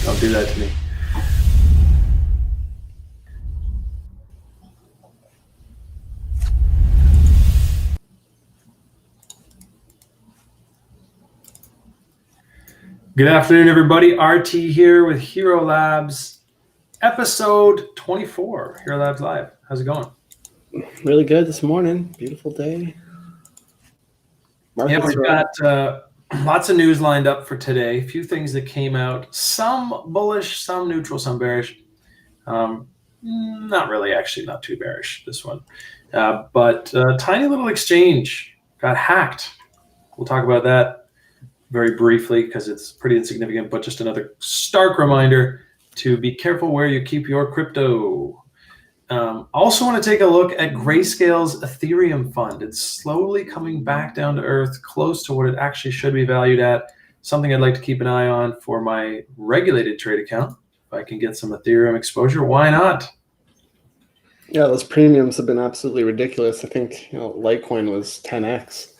Don't do that to me. Good afternoon, everybody. RT here with Hxro Labs, episode 24, Hxro Labs Live. How's it going? Really good this morning. Beautiful day. Yeah, we've got lots of news lined up for today. A few things that came out, some bullish, some neutral, some bearish. Not really, actually, not too bearish, this one. But tiny little exchange got hacked. We'll talk about that very briefly because it's pretty insignificant, but just another stark reminder to be careful where you keep your crypto. Also want to take a look at Grayscale's Ethereum fund. It's slowly coming back down to earth, close to what it actually should be valued at. Something I'd like to keep an eye on for my regulated trade account. If I can get some Ethereum exposure, why not? Yeah, those premiums have been absolutely ridiculous. I think Litecoin was 10x.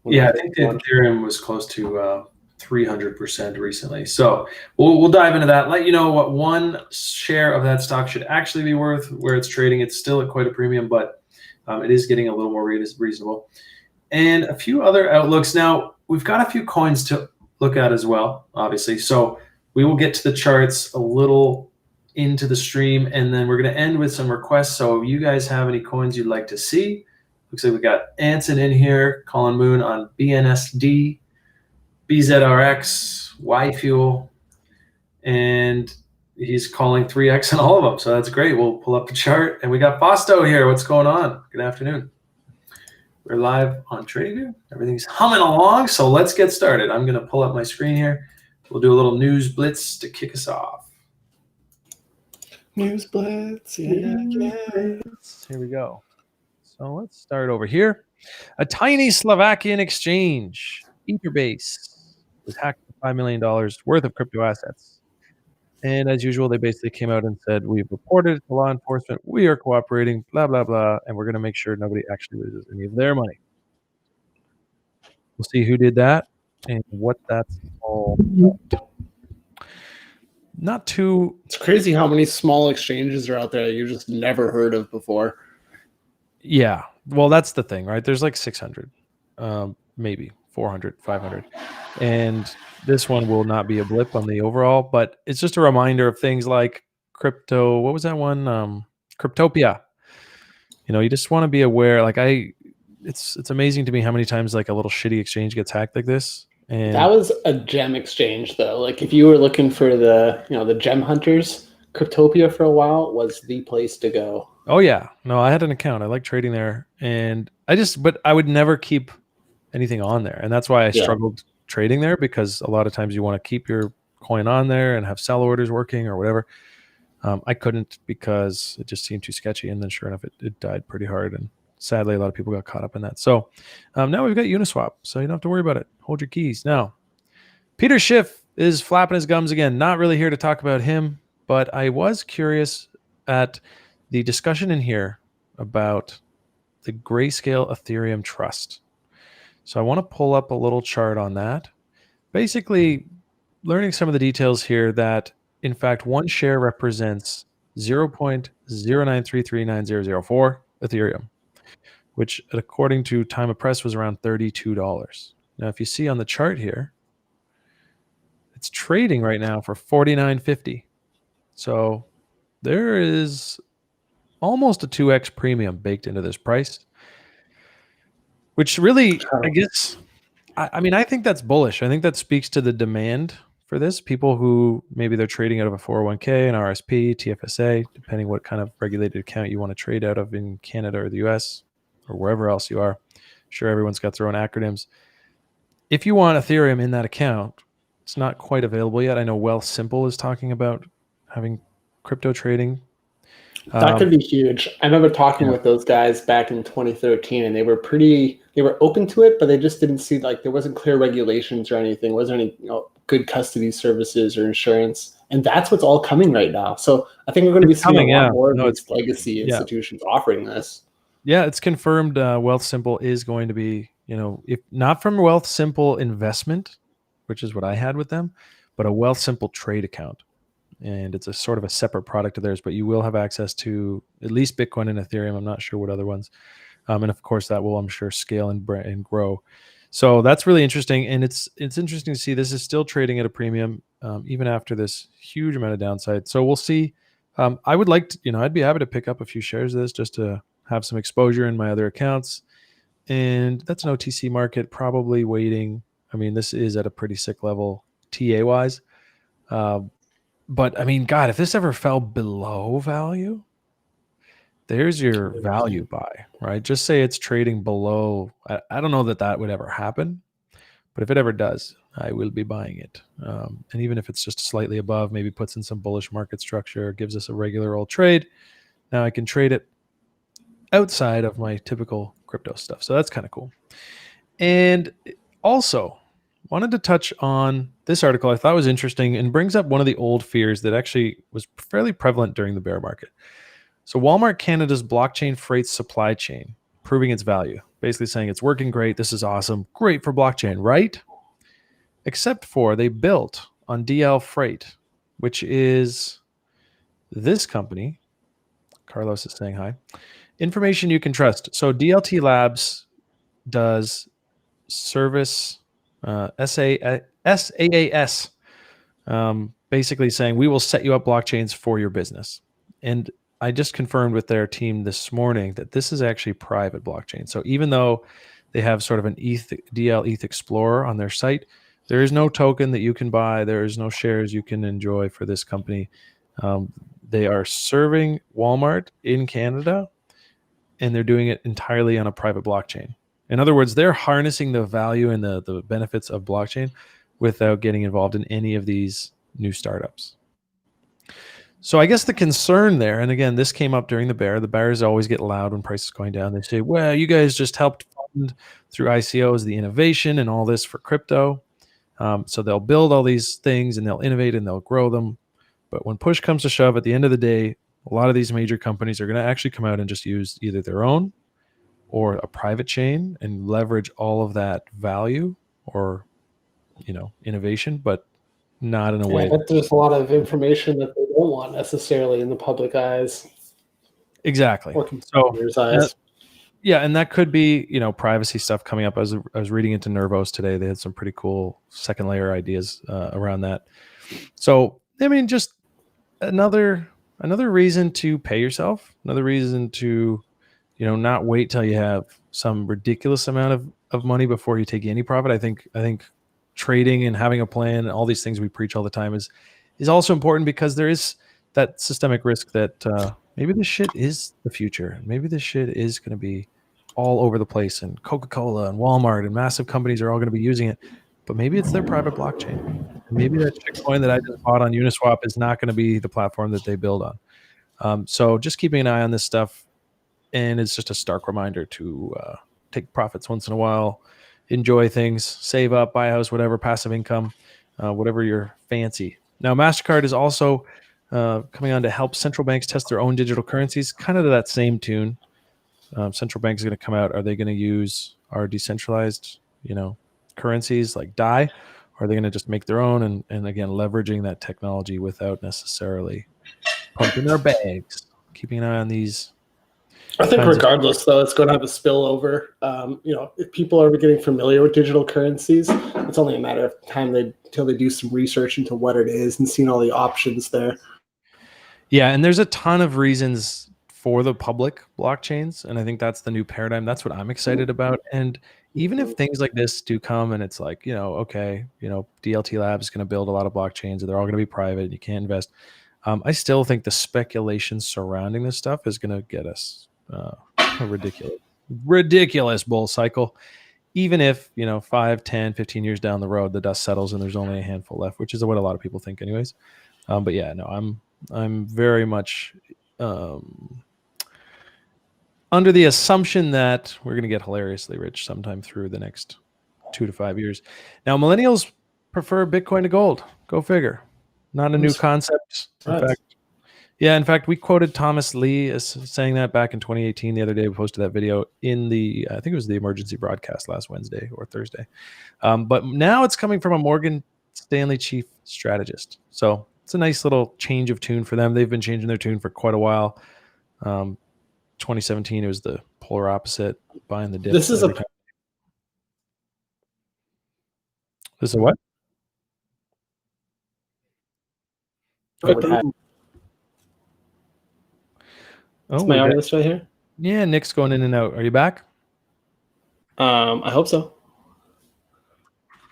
Yeah, I think the Ethereum was close to 300% recently. So we'll dive into that. Let you know what one share of that stock should actually be worth, where it's trading. It's still at quite a premium, but it is getting a little more reasonable. And a few other outlooks. Now, we've got a few coins to look at as well, obviously. So we will get to the charts a little into the stream, and then we're going to end with some requests. So if you guys have any coins you'd like to see, looks like we got Anson in here, Colin Moon on BNSD, BZRX, YFuel, and he's calling 3X on all of them. So that's great. We'll pull up the chart. And we got Fausto here. What's going on? Good afternoon. We're live on TradingView. Everything's humming along. So let's get started. I'm going to pull up my screen here. We'll do a little news blitz to kick us off. News blitz. Yeah. Here we go. So let's start over here. A tiny Slovakian exchange, Etherbase, was hacked for $5 million worth of crypto assets. And as usual, they basically came out and said, we've reported to law enforcement, we are cooperating, blah, blah, blah, and we're going to make sure nobody actually loses any of their money. We'll see who did that and what that's all about. Not too... It's crazy how many small exchanges are out there that you just never heard of before. Yeah. Well, that's the thing, right? There's like 600, maybe 400, 500. And this one will not be a blip on the overall, but it's just a reminder of things like crypto. What was that one? Cryptopia. You just want to be aware. Like it's amazing to me how many times like a little shitty exchange gets hacked like this. And that was a gem exchange though. Like if you were looking for the gem hunters, Cryptopia for a while was the place to go. Oh yeah. No, I had an account. I like trading there, and but I would never keep anything on there. And that's why I struggled trading there, because a lot of times you want to keep your coin on there and have sell orders working or whatever. I couldn't because it just seemed too sketchy. And then sure enough, it died pretty hard. And sadly, a lot of people got caught up in that. So now we've got Uniswap, so you don't have to worry about it. Hold your keys. Now, Peter Schiff is flapping his gums again. Not really here to talk about him, but I was curious at the discussion in here about the Grayscale Ethereum Trust. So I want to pull up a little chart on that. Basically, learning some of the details here that, in fact, one share represents 0.0933904 Ethereum, which, according to Time of Press, was around $32. Now, if you see on the chart here, it's trading right now for $49.50. So there is almost a 2x premium baked into this price, which really, I guess, I think that's bullish. I think that speaks to the demand for this. People who maybe they're trading out of a 401k, an RSP, TFSA, depending what kind of regulated account you want to trade out of in Canada or the US or wherever else you are. Sure, everyone's got their own acronyms. if you want Ethereum in that account, it's not quite available yet. I know Wealthsimple is talking about having crypto trading. That could be huge. I remember talking Yeah. with those guys back in 2013, and they were open to it, but they just didn't see, like, there wasn't clear regulations or anything. There wasn't any good custody services or insurance. And that's what's all coming right now. So I think we're going to be seeing a lot more of these legacy institutions offering this. Yeah, it's confirmed. Wealthsimple is going to be, if not from Wealthsimple Investment, which is what I had with them, but a Wealthsimple trade account. And it's a sort of a separate product of theirs, but you will have access to at least Bitcoin and Ethereum. I'm not sure what other ones. And of course, that will, I'm sure, scale and grow. So that's really interesting. And it's interesting to see this is still trading at a premium, even after this huge amount of downside. So we'll see. I would like to, I'd be happy to pick up a few shares of this just to have some exposure in my other accounts. And that's an OTC market, probably waiting. I mean, this is at a pretty sick level TA wise. But I mean, God, if this ever fell below value, there's your value buy, right? Just say it's trading below. I don't know that would ever happen, but if it ever does, I will be buying it. And even if it's just slightly above, maybe puts in some bullish market structure, gives us a regular old trade. Now I can trade it outside of my typical crypto stuff. So that's kind of cool. And also, wanted to touch on this article I thought was interesting and brings up one of the old fears that actually was fairly prevalent during the bear market. So Walmart Canada's blockchain freight supply chain, proving its value, basically saying it's working great. This is awesome. Great for blockchain, right? Except for they built on DL Freight, which is this company. Carlos is saying hi. Information you can trust. So DLT Labs does service SaaS, basically saying we will set you up blockchains for your business. And I just confirmed with their team this morning that this is actually private blockchain. So even though they have sort of an DL ETH Explorer on their site, there is no token that you can buy. There is no shares you can enjoy for this company. They are serving Walmart in Canada, and they're doing it entirely on a private blockchain. In other words, they're harnessing the value and the benefits of blockchain without getting involved in any of these new startups. So I guess the concern there, and again, this came up during the bear. The bears always get loud when prices going down. They say, well, you guys just helped fund through ICOs the innovation and all this for crypto. So they'll build all these things and they'll innovate and they'll grow them. But when push comes to shove, at the end of the day, a lot of these major companies are going to actually come out and just use either their own or a private chain and leverage all of that value or, innovation, but not in a way. But there's a lot of information that they don't want necessarily in the public eyes. Exactly. Or consumers' eyes. Yeah, and that could be, privacy stuff coming up. I was reading into Nervos today. They had some pretty cool second layer ideas around that. So, I mean, just another reason to pay yourself, another reason to, not wait till you have some ridiculous amount of money before you take any profit. I think trading and having a plan and all these things we preach all the time is also important because there is that systemic risk that maybe this shit is the future. Maybe this shit is going to be all over the place, and Coca-Cola and Walmart and massive companies are all going to be using it. But maybe it's their private blockchain. And maybe that shitcoin that I just bought on Uniswap is not going to be the platform that they build on. So just keeping an eye on this stuff. And it's just a stark reminder to take profits once in a while, enjoy things, save up, buy a house, whatever, passive income, whatever you're fancy. Now, MasterCard is also coming on to help central banks test their own digital currencies, kind of to that same tune. Central banks are going to come out. Are they going to use our decentralized, currencies like DAI? Or are they going to just make their own and again, leveraging that technology without necessarily pumping their bags? Keeping an eye on these. I think regardless, though, it's going to have a spillover. If people are getting familiar with digital currencies, it's only a matter of time until they do some research into what it is and seeing all the options there. Yeah, and there's a ton of reasons for the public blockchains, and I think that's the new paradigm. That's what I'm excited about. And even if things like this do come and it's like, DLT Labs is going to build a lot of blockchains and they're all going to be private, you can't invest. I still think the speculation surrounding this stuff is going to get us a ridiculous bull cycle. even if, 5, 10, 15 years down the road, the dust settles and there's only a handful left, which is what a lot of people think anyways. But yeah, no, I'm very much under the assumption that we're going to get hilariously rich sometime through the next 2 to 5 years. Now, millennials prefer Bitcoin to gold. Go figure. Not a new concept. In fact, we quoted Thomas Lee as saying that back in 2018. The other day, we posted that video in I think it was the emergency broadcast last Wednesday or Thursday. But now it's coming from a Morgan Stanley chief strategist. So it's a nice little change of tune for them. They've been changing their tune for quite a while. 2017, it was the polar opposite, buying the dip. This is a what? Is my audio still here? Yeah, Nick's going in and out. Are you back? I hope so.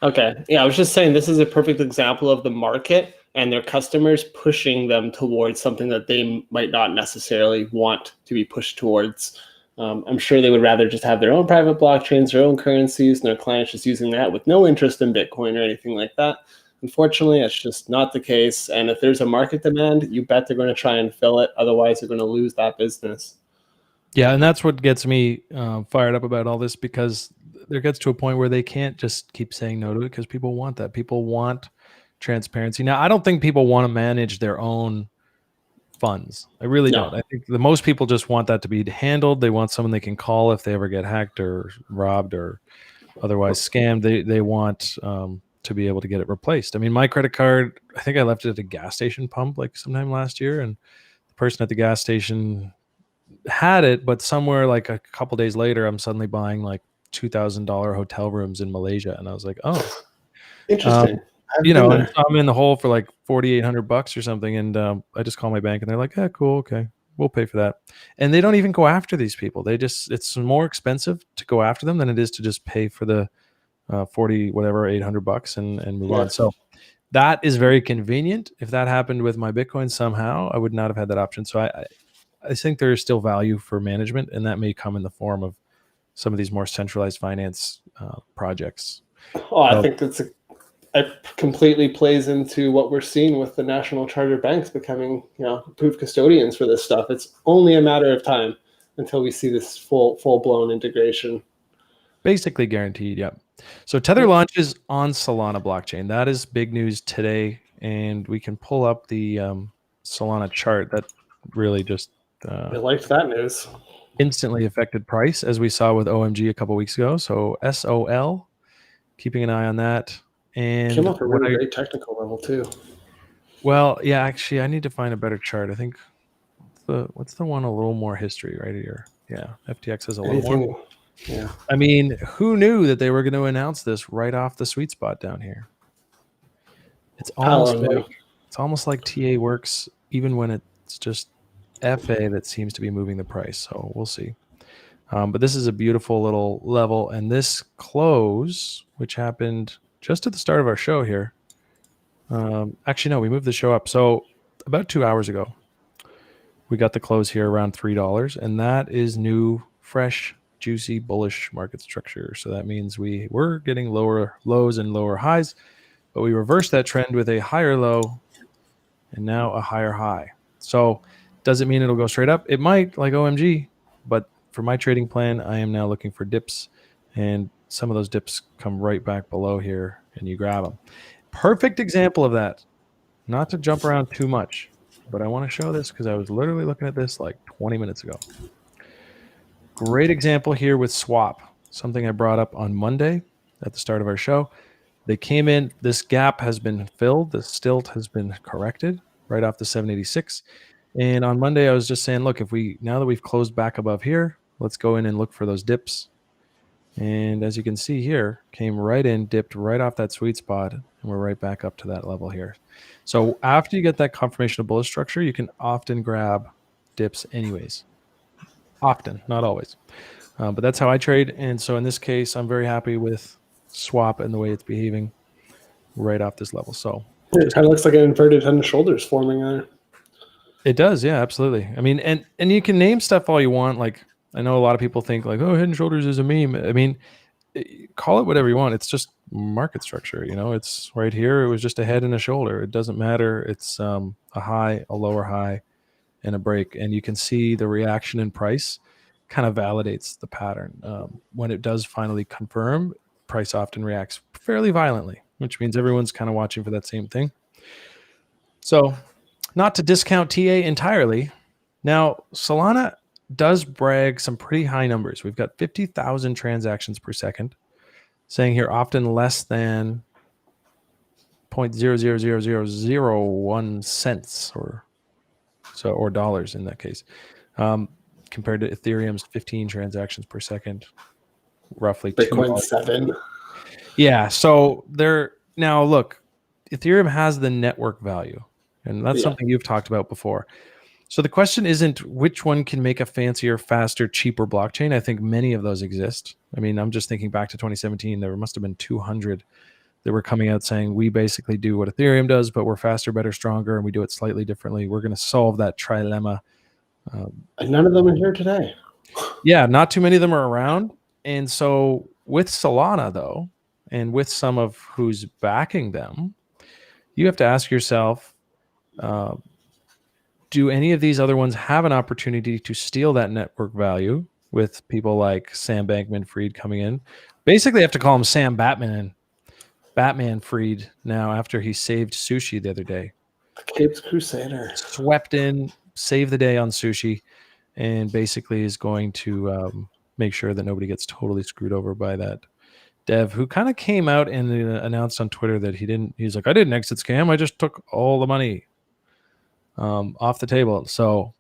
Okay. Yeah, I was just saying this is a perfect example of the market and their customers pushing them towards something that they might not necessarily want to be pushed towards. I'm sure they would rather just have their own private blockchains, their own currencies, and their clients just using that with no interest in Bitcoin or anything like that. Unfortunately, that's just not the case. And if there's a market demand, you bet they're going to try and fill it. Otherwise, they're going to lose that business. Yeah, and that's what gets me fired up about all this, because there gets to a point where they can't just keep saying no to it because people want that. People want transparency. Now, I don't think people want to manage their own funds. I really don't. I think the most people just want that to be handled. They want someone they can call if they ever get hacked or robbed or otherwise scammed. They want to be able to get it replaced. I mean, my credit card, I think I left it at a gas station pump like sometime last year, and the person at the gas station had it, but somewhere like a couple days later, I'm suddenly buying like $2,000 hotel rooms in Malaysia, and I was like, oh, interesting. And I'm in the hole for like $4,800 or something, and I just call my bank, and they're like, "Yeah, cool, okay, we'll pay for that." And they don't even go after these people. It's more expensive to go after them than it is to just pay for the $800 and move on. So that is very convenient. If that happened with my Bitcoin somehow, I would not have had that option. So I think there is still value for management, and that may come in the form of some of these more centralized finance projects. I think it completely plays into what we're seeing with the national charter banks becoming, approved custodians for this stuff. It's only a matter of time until we see this full-blown integration. Basically guaranteed, yeah. So Tether launches on Solana blockchain. That is big news today, and we can pull up the Solana chart. That really just I liked that news. Instantly affected price, as we saw with OMG a couple weeks ago. So SOL, keeping an eye on that. And came up a really great technical level too. Well, yeah, actually, I need to find a better chart. I think what's the one a little more history right here? Yeah, FTX has a little more. Yeah. I mean, who knew that they were going to announce this right off the sweet spot down here? It's almost like TA works, even when it's just FA that seems to be moving the price. So we'll see. But this is a beautiful little level, and this close, which happened just at the start of our show here. Actually, no, we moved the show up. So about 2 hours ago, we got the close here around $3, and that is new, fresh, juicy, bullish market structure. So that means we were getting lower lows and lower highs, but we reversed that trend with a higher low and now a higher high. So does it mean it'll go straight up? It might, like OMG, but for my trading plan, I am now looking for dips, and some of those dips come right back below here, and you grab them. Perfect example of that. Not to jump around too much, but I want to show this because I was literally looking at this like 20 minutes ago. Great example here with swap, something I brought up on Monday at the start of our show. They came in, this gap has been filled, the stilt has been corrected right off the 786. And on Monday, I was just saying, look, now that we've closed back above here, let's go in and look for those dips. And as you can see here, came right in, dipped right off that sweet spot, and we're right back up to that level here. So after you get that confirmation of bullish structure, you can often grab dips anyways. Often, not always. But that's how I trade. And so in this case, I'm very happy with swap and the way it's behaving right off this level. So it kind of looks like an inverted head and shoulders forming there. It does, yeah, absolutely. I mean, and you can name stuff all you want. Like, I know a lot of people think like, oh, head and shoulders is a meme. I mean, call it whatever you want. It's just market structure. It's right here. It was just a head and a shoulder. It doesn't matter. It's a high, a lower high, and a break. And you can see the reaction in price kind of validates the pattern. When it does finally confirm, price often reacts fairly violently, which means everyone's kind of watching for that same thing. So not to discount TA entirely. Now, Solana does brag some pretty high numbers. We've got 50,000 transactions per second, saying here often less than 0.00001 cents or dollars in that case, compared to Ethereum's 15 transactions per second, roughly Bitcoin 7. Yeah. So now look, Ethereum has the network value, and that's something you've talked about before. So the question isn't which one can make a fancier, faster, cheaper blockchain. I think many of those exist. I mean, I'm just thinking back to 2017. There must have been 200 that were coming out saying we basically do what Ethereum does, but we're faster, better, stronger, and we do it slightly differently. We're going to solve that trilemma. And none of them are here today. Yeah, not too many of them are around. And so with Solana, though, and with some of who's backing them, you have to ask yourself, do any of these other ones have an opportunity to steal that network value with people like Sam Bankman-Fried coming in? Basically, I have to call him Sam Batman-Fried now after he saved sushi the other day. The Capes Crusader. Swept in, saved the day on sushi, and basically is going to make sure that nobody gets totally screwed over by that dev who kind of came out and announced on Twitter that he's like, I didn't exit scam. I just took all the money off the table. So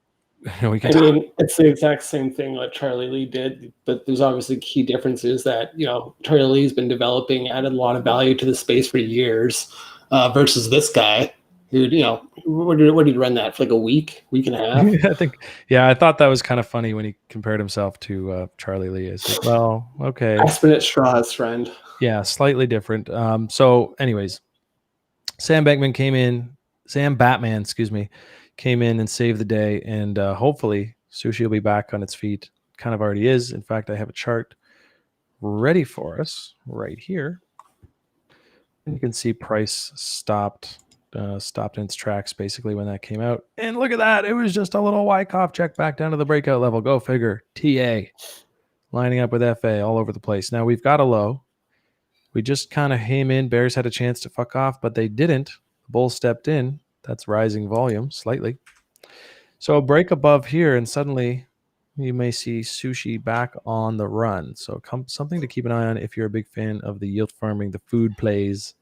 it's the exact same thing like Charlie Lee did, but there's obviously key differences that, Charlie Lee's been developing, added a lot of value to the space for years versus this guy who, what did he run that for, like a week and a half? I thought that was kind of funny when he compared himself to Charlie Lee. It's like, well, okay. Aspen at Straw's friend. Yeah, slightly different. So anyways, Sam Batman, came in and saved the day, and hopefully sushi will be back on its feet. Kind of already is. In fact, I have a chart ready for us right here. And you can see price stopped in its tracks basically when that came out. And look at that. It was just a little Wyckoff check back down to the breakout level. Go figure. TA lining up with FA all over the place. Now we've got a low. We just kind of came in. Bears had a chance to fuck off, but they didn't. The bulls stepped in. That's rising volume slightly. So a break above here, and suddenly you may see sushi back on the run. So something to keep an eye on if you're a big fan of the yield farming, the food plays.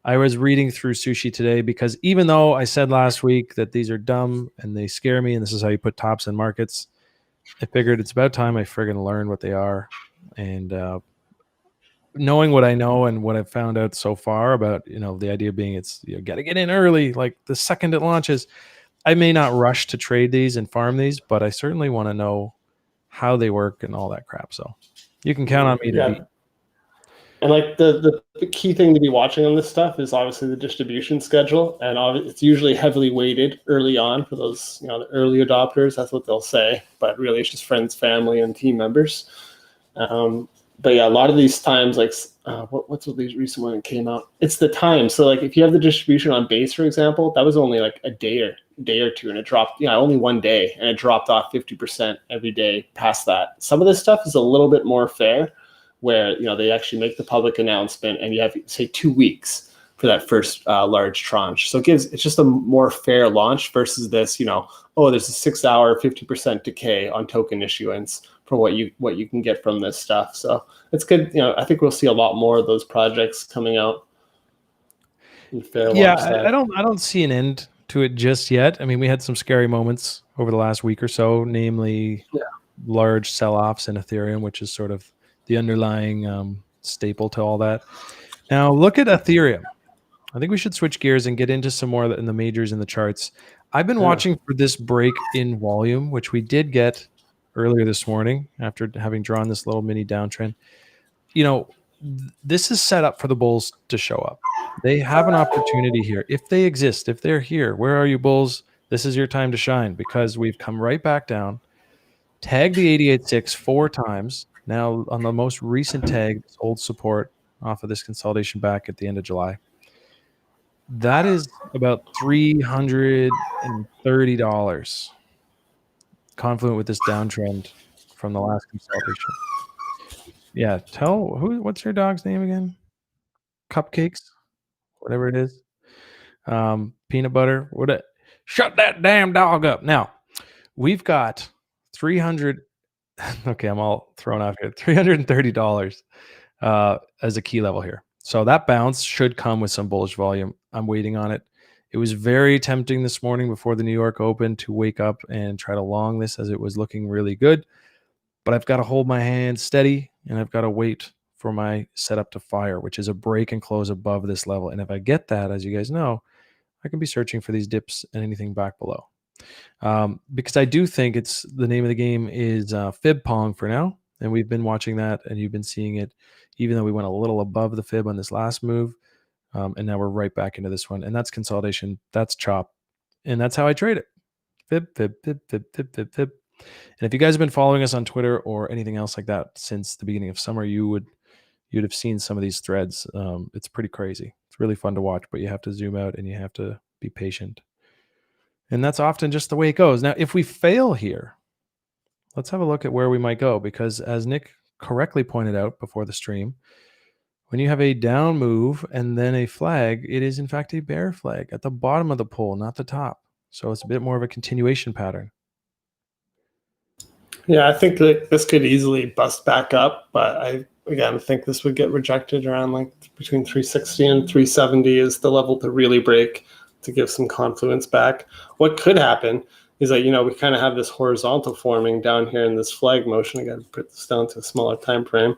I was reading through sushi today because even though I said last week that these are dumb and they scare me and this is how you put tops in markets, I figured it's about time I friggin' learn what they are. And knowing what I know and what I've found out so far about, the idea being it's got to get in early, like the second it launches. I may not rush to trade these and farm these, but I certainly want to know how they work and all that crap. So you can count on me to be. And like the key thing to be watching on this stuff is obviously the distribution schedule, and it's usually heavily weighted early on for those, the early adopters. That's what they'll say, but really it's just friends, family, and team members. But yeah, a lot of these times, like what's the recent one that came out? It's the time. So like if you have the distribution on base, for example, that was only like a day or two, and it dropped, only one day, and it dropped off 50% every day past that. Some of this stuff is a little bit more fair, where they actually make the public announcement, and you have, say, 2 weeks for that first large tranche. So it's just a more fair launch versus this, there's a 6 hour 50% decay on token issuance for what you can get from this stuff. So it's good. I think we'll see a lot more of those projects coming out. I don't see an end to it just yet. I mean, we had some scary moments over the last week or so, namely large sell-offs in Ethereum, which is sort of the underlying staple to all that. Now look at Ethereum. I think we should switch gears and get into some more in the majors and the charts. I've been watching for this break in volume, which we did get earlier this morning after having drawn this little mini downtrend. This is set up for the bulls to show up. They have an opportunity here. If they exist, if they're here, where are you, bulls? This is your time to shine, because we've come right back down, tagged the 88.6 4 times. Now, on the most recent tag, this old support off of this consolidation back at the end of July, that is about $330, confluent with this downtrend from the last consolidation. Yeah, what's your dog's name again? Cupcakes, whatever it is. Peanut butter. Shut that damn dog up. Now, we've got 300. Okay, I'm all thrown off here. $330 as a key level here. So that bounce should come with some bullish volume. I'm waiting on it. It was very tempting this morning before the New York Open to wake up and try to long this as it was looking really good. But I've got to hold my hand steady and I've got to wait for my setup to fire, which is a break and close above this level. And if I get that, as you guys know, I can be searching for these dips and anything back below. Because I do think it's the name of the game is fib pong for now. And we've been watching that and you've been seeing it, even though we went a little above the fib on this last move. And now we're right back into this one. And that's consolidation. That's chop. And that's how I trade it. Fib, fib, fib, fib, fib, fib, fib. And if you guys have been following us on Twitter or anything else like that since the beginning of summer, you'd have seen some of these threads. It's pretty crazy. It's really fun to watch, but you have to zoom out and you have to be patient. And that's often just the way it goes. Now, if we fail here, let's have a look at where we might go, because as Nick correctly pointed out before the stream, when you have a down move and then a flag, it is in fact a bear flag at the bottom of the pool, not the top. So it's a bit more of a continuation pattern. Yeah, I think that this could easily bust back up, but I think this would get rejected around like between 360 and 370 is the level to really break to give some confluence back. What could happen is that, we kind of have this horizontal forming down here in this flag motion. I got to put this down to a smaller time frame.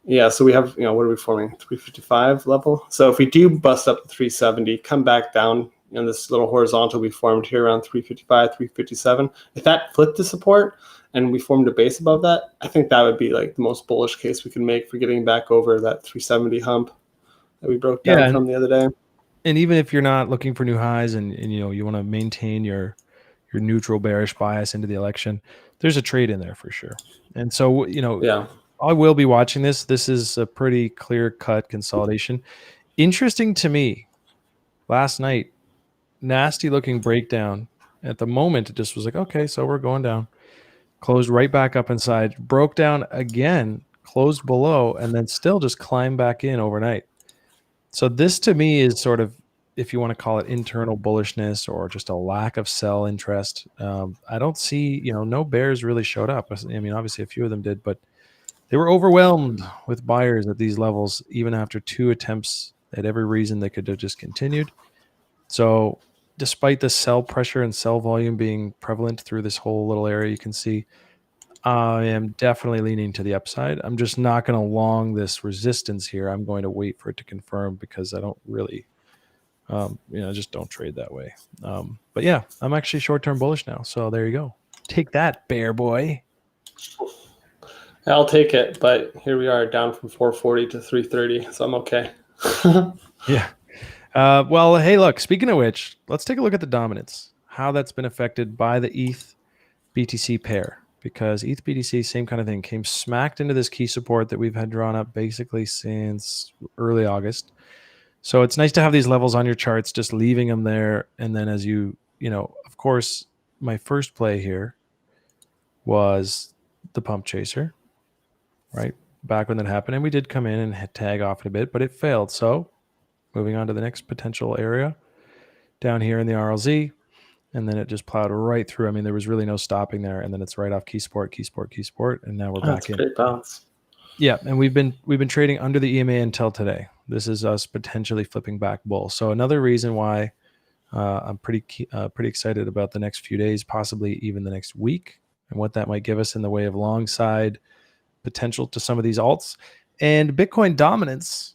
Yeah, so we have, what are we forming? 355 level. So if we do bust up to 370, come back down in this little horizontal we formed here around 355, 357. If that flipped to support and we formed a base above that, I think that would be like the most bullish case we can make for getting back over that 370 hump that we broke down from the other day. And even if you're not looking for new highs and you want to maintain your neutral bearish bias into the election, there's a trade in there for sure. And so, I will be watching this. This is a pretty clear-cut consolidation. Interesting to me, last night, nasty looking breakdown. At the moment, it just was like, okay, so we're going down. Closed right back up inside, broke down again, closed below, and then still just climbed back in overnight. So this to me is sort of, if you want to call it internal bullishness or just a lack of sell interest. I don't see, no bears really showed up. I mean, obviously a few of them did, but they were overwhelmed with buyers at these levels, even after 2 attempts. They had every reason they could have just continued. So despite the sell pressure and sell volume being prevalent through this whole little area, you can see I am definitely leaning to the upside. I'm just not going to long this resistance here. I'm going to wait for it to confirm because I don't really, just don't trade that way. But yeah, I'm actually short-term bullish now. So there you go. Take that, bear boy. I'll take it, but here we are down from 440 to 330, so I'm okay. Yeah. Well, hey, look, speaking of which, let's take a look at the dominance, how that's been affected by the ETH BTC pair, because ETH BTC, same kind of thing, came smacked into this key support that we've had drawn up basically since early August. So it's nice to have these levels on your charts, just leaving them there. And then as of course, my first play here was the pump chaser, right? Back when that happened. And we did come in and tag off in a bit, but it failed. So moving on to the next potential area down here in the RLZ. And then it just plowed right through. I mean, there was really no stopping there. And then it's right off key support. And now we're back in. Great bounce. Yeah, and we've been trading under the EMA until today. This is us potentially flipping back bull. So another reason why I'm pretty excited about the next few days, possibly even the next week, and what that might give us in the way of long side potential to some of these alts. And Bitcoin dominance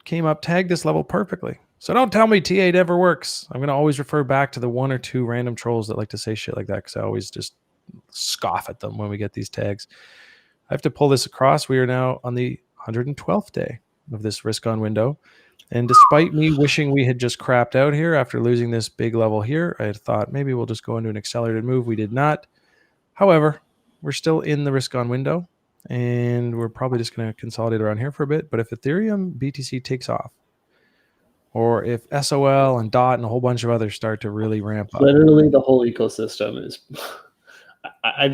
came up, tagged this level perfectly. So don't tell me T8 ever works. I'm going to always refer back to the 1 or 2 random trolls that like to say shit like that, because I always just scoff at them when we get these tags. I have to pull this across. We are now on the 112th day of this risk on window. And despite me wishing we had just crapped out here after losing this big level here, I had thought maybe we'll just go into an accelerated move. We did not. However, we're still in the risk on window. and we're probably just going to consolidate around here for a bit. But if Ethereum BTC takes off, or if SOL and DOT and a whole bunch of others start to really ramp up, literally the whole ecosystem is. I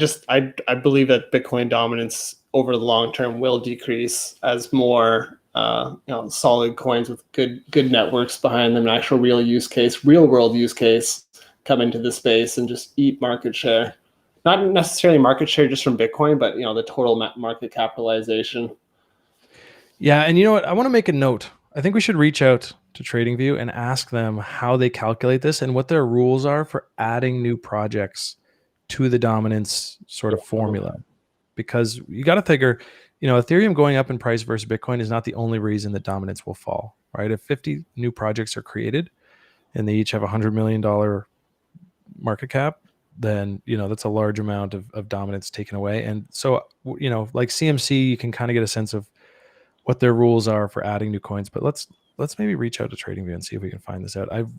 believe that Bitcoin dominance over the long term will decrease as more solid coins with good networks behind them, an actual real world use case, come into the space and just eat market share. Not necessarily market share just from Bitcoin, but the total market capitalization. Yeah, and you know what? I want to make a note. I think we should reach out to TradingView and ask them how they calculate this and what their rules are for adding new projects to the dominance sort of formula. Because you got to figure, Ethereum going up in price versus Bitcoin is not the only reason that dominance will fall, right? If 50 new projects are created and they each have $100 million market cap, then, that's a large amount of dominance taken away. And so, like CMC, you can kind of get a sense of what their rules are for adding new coins. But let's maybe reach out to TradingView and see if we can find this out. I'd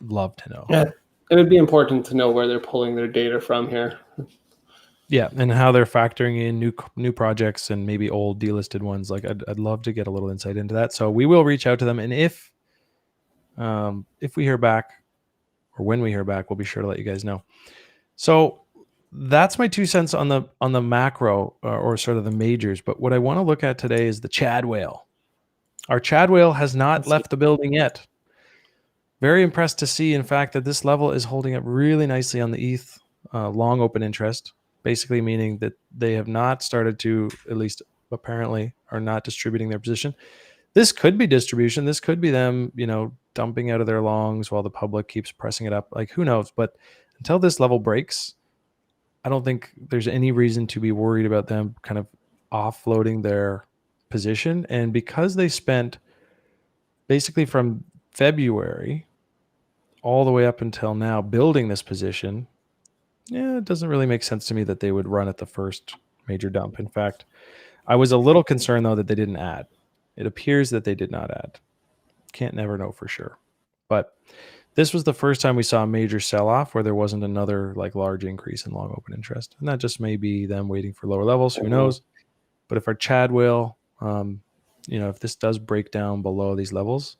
love to know. Yeah, it would be important to know where they're pulling their data from here. Yeah, and how they're factoring in new projects and maybe old delisted ones. Like I'd love to get a little insight into that. So we will reach out to them, and if we hear back, or when we hear back, we'll be sure to let you guys know. So that's my 2 cents on the macro or sort of the majors. But what I want to look at today is the Chad whale. Our Chad whale has not left the building yet. Very impressed to see, in fact, that this level is holding up really nicely on the ETH long open interest, basically meaning that they have not started to, at least apparently, are not distributing their position. This could be distribution. This could be them, dumping out of their longs while the public keeps pressing it up. Like, who knows? But until this level breaks, I don't think there's any reason to be worried about them kind of offloading their position. And because they spent basically from February all the way up until now building this position, it doesn't really make sense to me that they would run at the first major dump. In fact, I was a little concerned, though, that they didn't add. It appears that they did not add. Can't never know for sure. But this was the first time we saw a major sell-off where there wasn't another large increase in long open interest. And that just may be them waiting for lower levels. Who knows? But if our Chad whale, if this does break down below these levels,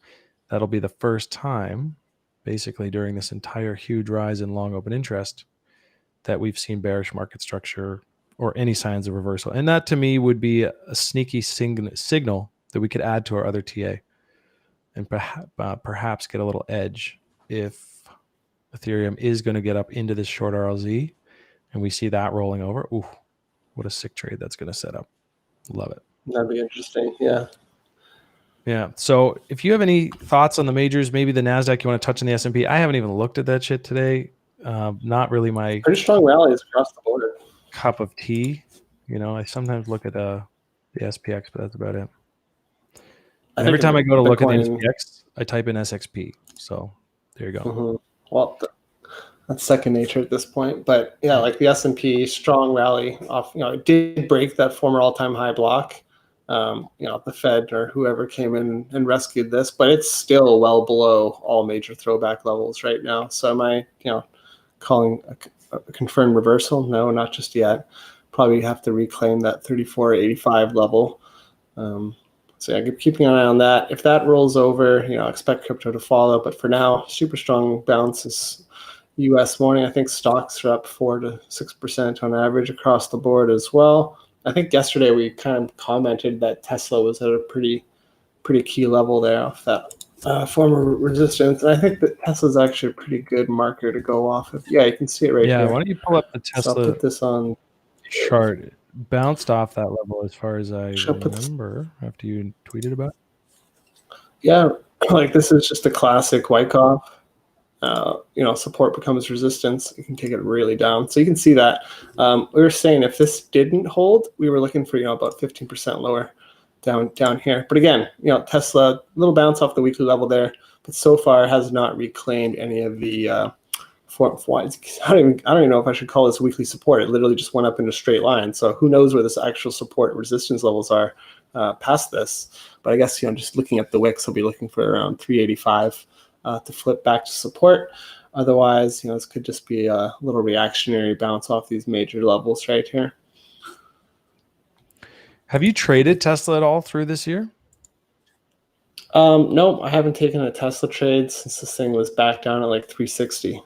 that'll be the first time, basically during this entire huge rise in long open interest, that we've seen bearish market structure or any signs of reversal. And that to me would be a sneaky signal that we could add to our other TA and perhaps get a little edge if Ethereum is going to get up into this short RLZ and we see that rolling over. Ooh, what a sick trade that's going to set up. Love it. That'd be interesting. Yeah. Yeah. So if you have any thoughts on the majors, maybe the NASDAQ, you want to touch on the S&P. I haven't even looked at that shit today. Not really my pretty strong rallies across the board. Cup of tea. I sometimes look at the SPX, but that's about it. Every time I go to look at the SPX, I type in SXP. So there you go. Mm-hmm. Well, that's second nature at this point. But yeah, like the S&P, strong rally off. It did break that former all-time high block. The Fed or whoever came in and rescued this, but it's still well below all major throwback levels right now. So am I, calling a confirmed reversal? No, not just yet. Probably have to reclaim that 34.85 level. So yeah, keeping an eye on that. If that rolls over, expect crypto to follow. But for now, super strong bounces. U.S. morning, I think stocks are up 4 to 6% on average across the board as well. I think yesterday we kind of commented that Tesla was at a pretty key level there off that former resistance. And I think that Tesla's actually a pretty good marker to go off of. Yeah, you can see it right here. Yeah, why don't you pull up the Tesla so I'll put this on chart? It bounced off that level as far as I remember after you tweeted about it. Yeah, this is just a classic Wyckoff. Support becomes resistance. You can take it really down. So you can see that. We were saying if this didn't hold, we were looking for, about 15% lower down here. But again, Tesla, little bounce off the weekly level there, but so far has not reclaimed any of the I don't even know if I should call this weekly support. It literally just went up in a straight line. So who knows where this actual support resistance levels are past this. But I guess, just looking at the wicks, I'll be looking for around 385 to flip back to support. Otherwise, this could just be a little reactionary bounce off these major levels right here. Have you traded Tesla at all through this year? No, I haven't taken a Tesla trade since this thing was back down at like 360.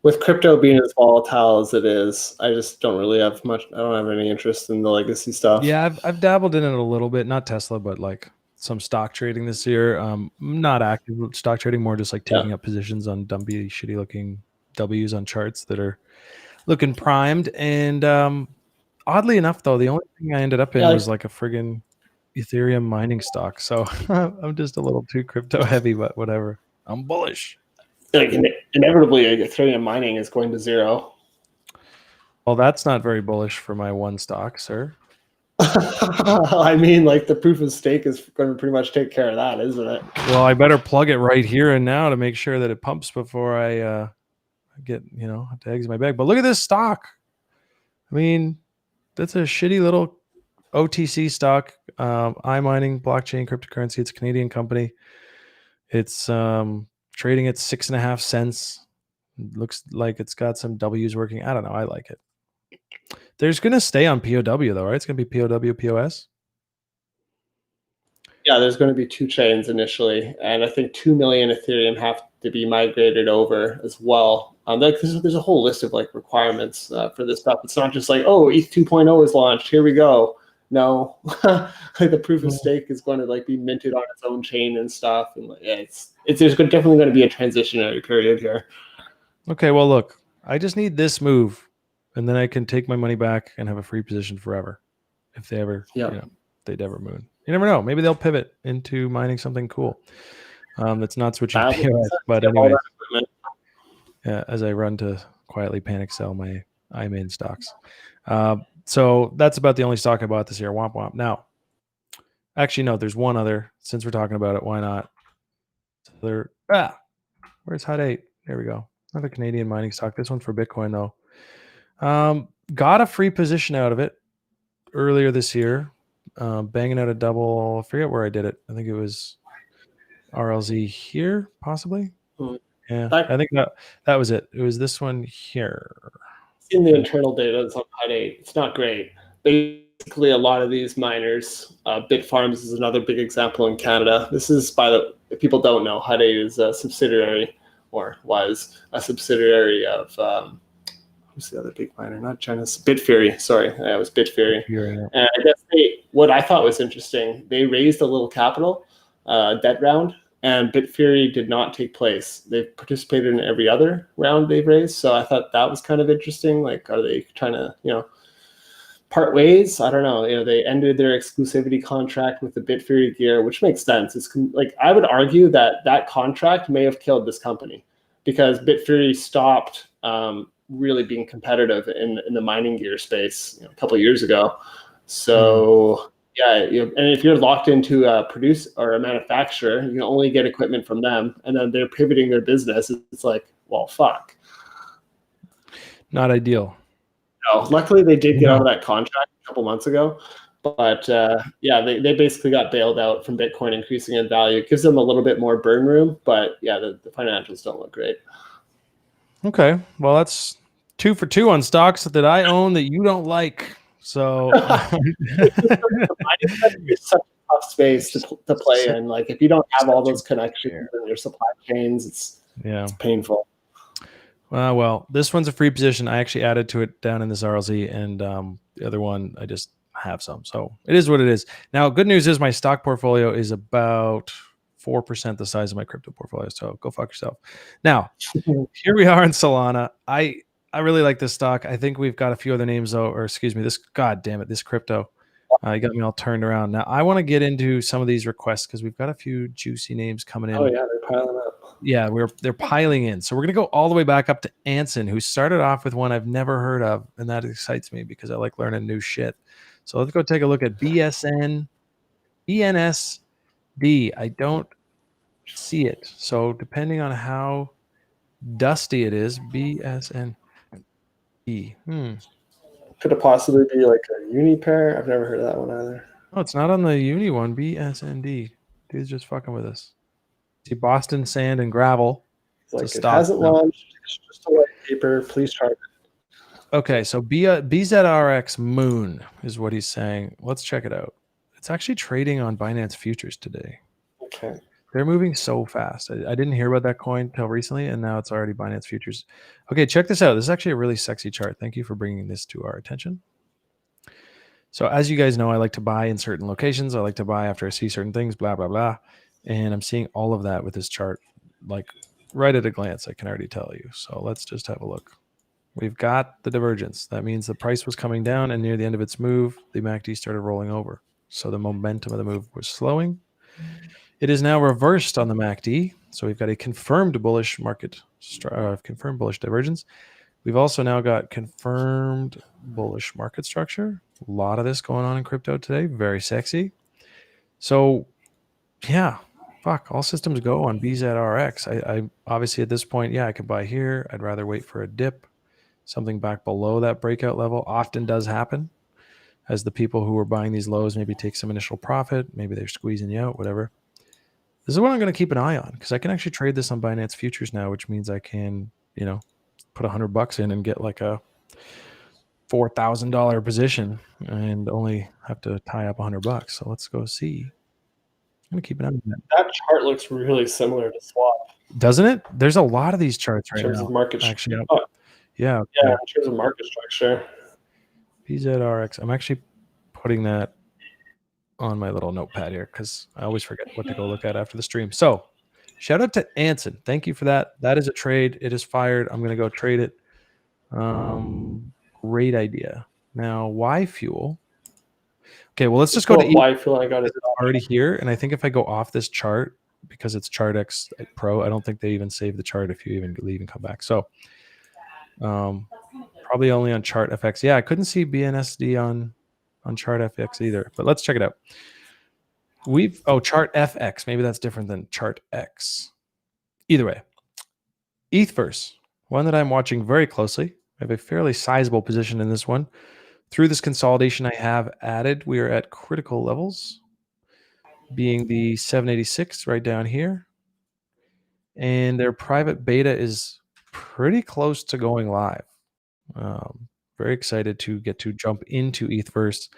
With crypto being as volatile as it is, I just don't really have much. I don't have any interest in the legacy stuff. Yeah, I've dabbled in it a little bit, not Tesla, but like some stock trading this year. Not active stock trading, more just like taking up positions on dumpy, shitty looking W's on charts that are looking primed. And oddly enough, though, the only thing I ended up in was like a friggin' Ethereum mining stock. So I'm just a little too crypto heavy, but whatever. I'm bullish. Like inevitably, Ethereum mining is going to zero. Well, that's not very bullish for my one stock, sir. I mean, like the proof of stake is going to pretty much take care of that, isn't it? Well, I better plug it right here and now to make sure that it pumps before I get, tags in my bag. But look at this stock. I mean, that's a shitty little OTC stock. iMining, blockchain, cryptocurrency. It's a Canadian company. It's trading at 6.5 cents. Looks like it's got some W's working. I don't know. I like it. There's going to stay on POW though, right? It's going to be POW, POS. Yeah, there's going to be 2 chains initially, and I think 2 million Ethereum have to be migrated over as well. There's a whole list of like requirements for this stuff. It's not just like, oh, ETH 2.0 is launched, here we go. No, like the proof of stake is going to like be minted on its own chain and stuff, and there's definitely going to be a transitionary period here. Okay, well, look, I just need this move, and then I can take my money back and have a free position forever, if they ever, they'd ever moon. You never know. Maybe they'll pivot into mining something cool. That's not switching POS, but anyway. Yeah, as I run to quietly panic sell my iMain stocks. So that's about the only stock I bought this year. Womp womp. Now, actually, no, there's one other. Since we're talking about it, why not? Where's Hut 8? There we go. Another Canadian mining stock. This one's for Bitcoin, though. Got a free position out of it earlier this year. Banging out a double. I forget where I did it. I think it was RLZ here, possibly. Yeah, I think that was it. It was this one here. In the internal data, it's on Hut 8. It's not great. Basically, a lot of these miners, Bitfarms is another big example in Canada. This is if people don't know, Hut 8 is a subsidiary, or was a subsidiary of who's the other big miner? Not Genesis, Bitfury. Sorry, it was Bitfury. And I guess what I thought was interesting, they raised a little capital debt round, and Bitfury did not take place. They've participated in every other round they've raised, so I thought that was kind of interesting. Like, are they trying to, part ways? I don't know. They ended their exclusivity contract with the Bitfury gear, which makes sense. It's like, I would argue that contract may have killed this company, because Bitfury stopped really being competitive in the mining gear space a couple of years ago. So. Yeah, and if you're locked into a producer or a manufacturer, you can only get equipment from them, and then they're pivoting their business. It's like, well, fuck. Not ideal. No, luckily they did get out of that contract a couple months ago, but they basically got bailed out from Bitcoin increasing in value. It gives them a little bit more burn room, but yeah, the financials don't look great. Okay, well, that's 2 for 2 on stocks that I own that you don't like. So it's such a tough space to play in. Like, if you don't have all those connections in your supply chains, it's painful. Well, this one's a free position. I actually added to it down in this RLZ, and the other one I just have some. So it is what it is. Now, good news is my stock portfolio is about 4% the size of my crypto portfolio. So go fuck yourself. Now, here we are in Solana. I really like this stock. I think we've got a few other names though, or excuse me, this crypto. You got me all turned around. Now I want to get into some of these requests because we've got a few juicy names coming in. Oh yeah, they're piling up. Yeah, they're piling in. So we're gonna go all the way back up to Anson, who started off with one I've never heard of, and that excites me because I like learning new shit. So let's go take a look at BNSD. I don't see it. So depending on how dusty it is, BSN. Could it possibly be like a uni pair? I've never heard of that one either. Oh, it's not on the uni one. BSND. Dude's just fucking with us. See, Boston Sand and Gravel. It's like, it hasn't launched. It's just a white paper. Please chart it. Okay, so BZRX Moon is what he's saying. Let's check it out. It's actually trading on Binance Futures today. Okay. They're moving so fast. I didn't hear about that coin till recently, and now it's already Binance Futures. Okay, check this out. This is actually a really sexy chart. Thank you for bringing this to our attention. So as you guys know, I like to buy in certain locations. I like to buy after I see certain things, blah, blah, blah. And I'm seeing all of that with this chart, like right at a glance, I can already tell you. So let's just have a look. We've got the divergence. That means the price was coming down, and near the end of its move, the MACD started rolling over. So the momentum of the move was slowing. It is now reversed on the MACD. So we've got a confirmed bullish market, confirmed bullish divergence. We've also now got confirmed bullish market structure. A lot of this going on in crypto today. Very sexy. So yeah, fuck, all systems go on BZRX. I obviously at this point, yeah, I could buy here. I'd rather wait for a dip. Something back below that breakout level often does happen, as the people who are buying these lows maybe take some initial profit. Maybe they're squeezing you out, whatever. This is what I'm going to keep an eye on, because I can actually trade this on Binance Futures now, which means I can, you know, put $100 in and get like a $4,000 position and only have to tie up $100. So let's go see. I'm going to keep an eye on that. That chart looks really similar to swap. Doesn't it? There's a lot of these charts right now. In terms of market actually. structure. Yeah. Yeah, in terms of market structure. BZRX. I'm actually putting that on my little notepad here because I always forget what to go look at after the stream. So shout out to Anson. Thank you for that. That is a trade. It is fired. I'm going to go trade it. Great idea. Now, Y Fuel. Okay, well, let's just go to Y Fuel. I got it already here. And I think if I go off this chart, because it's ChartX Pro, I don't think they even save the chart if you even leave and come back. So probably only on ChartFX. Yeah, I couldn't see BNSD on ChartFX either, but let's check it out. ChartFX. Maybe that's different than ChartX. Either way, ETHverse, one that I'm watching very closely. I have a fairly sizable position in this one. Through this consolidation I have added, we are at critical levels, being the 786 right down here. And their private beta is pretty close to going live. Very excited to get to jump into ETHverse,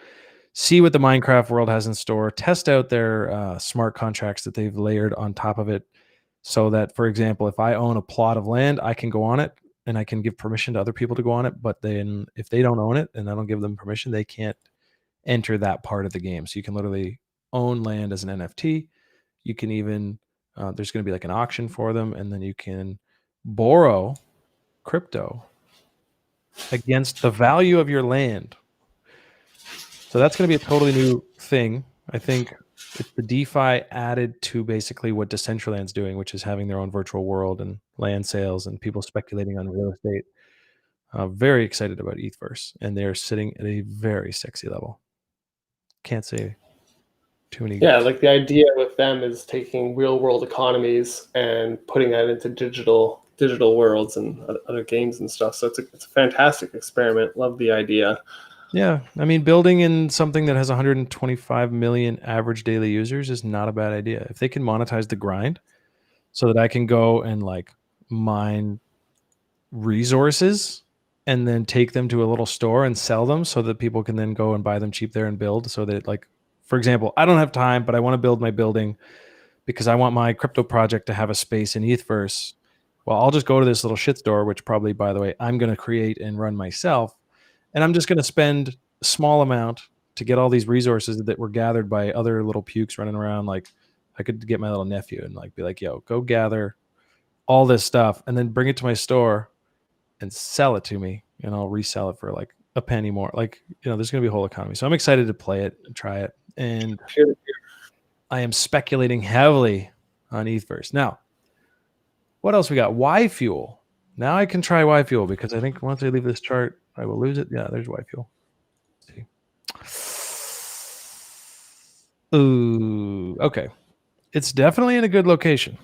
see what the Minecraft world has in store, test out their smart contracts that they've layered on top of it, so that, for example, if I own a plot of land, I can go on it and I can give permission to other people to go on it. But then if they don't own it and I don't give them permission, they can't enter that part of the game. So you can literally own land as an NFT. You can even, there's going to be like an auction for them, and then you can borrow crypto against the value of your land. So that's going to be a totally new thing. I think it's the DeFi added to basically what Decentraland's doing, which is having their own virtual world and land sales and people speculating on real estate. Very excited about ETHverse, and they're sitting at a very sexy level. Can't say too many. Yeah, like the idea with them is taking real world economies and putting that into digital worlds and other games and stuff. So it's a fantastic experiment. Love the idea. Yeah, I mean, building in something that has 125 million average daily users is not a bad idea. If they can monetize the grind so that I can go and like mine resources and then take them to a little store and sell them so that people can then go and buy them cheap there and build, so that, like, for example, I don't have time, but I want to build my building because I want my crypto project to have a space in ETHverse. Well, I'll just go to this little shit store, which probably, by the way, I'm going to create and run myself. And I'm just going to spend a small amount to get all these resources that were gathered by other little pukes running around. Like, I could get my little nephew and like be like, yo, go gather all this stuff and then bring it to my store and sell it to me, and I'll resell it for like a penny more. Like, you know, there's going to be a whole economy. So I'm excited to play it and try it. And I am speculating heavily on ETHverse. Now, what else we got? Y Fuel. Now I can try Y Fuel, because I think once I leave this chart, I will lose it. Yeah, there's Y Fuel. Let's see. Ooh, okay. It's definitely in a good location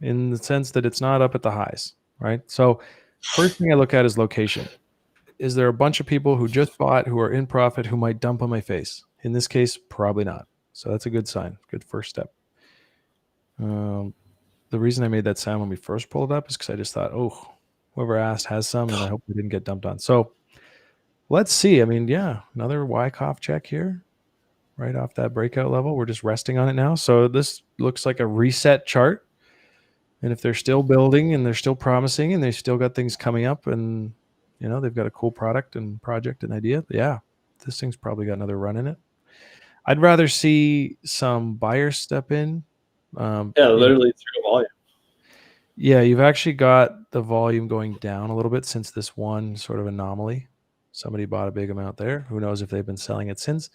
in the sense that it's not up at the highs, right? So first thing I look at is location. Is there a bunch of people who just bought, who are in profit, who might dump on my face? In this case, probably not. So that's a good sign. Good first step. The reason I made that sound when we first pulled it up is because I just thought, oh, Whoever asked has some, and I hope we didn't get dumped on. So let's see. I mean, yeah, another Wyckoff check here, right off that breakout level. We're just resting on it now. So this looks like a reset chart. And if they're still building and they're still promising and they've still got things coming up and, you know, they've got a cool product and project and idea, yeah, this thing's probably got another run in it. I'd rather see some buyers step in. Literally through volume. Yeah, you've actually got the volume going down a little bit since this one sort of anomaly. Somebody bought a big amount there. Who knows if they've been selling it since.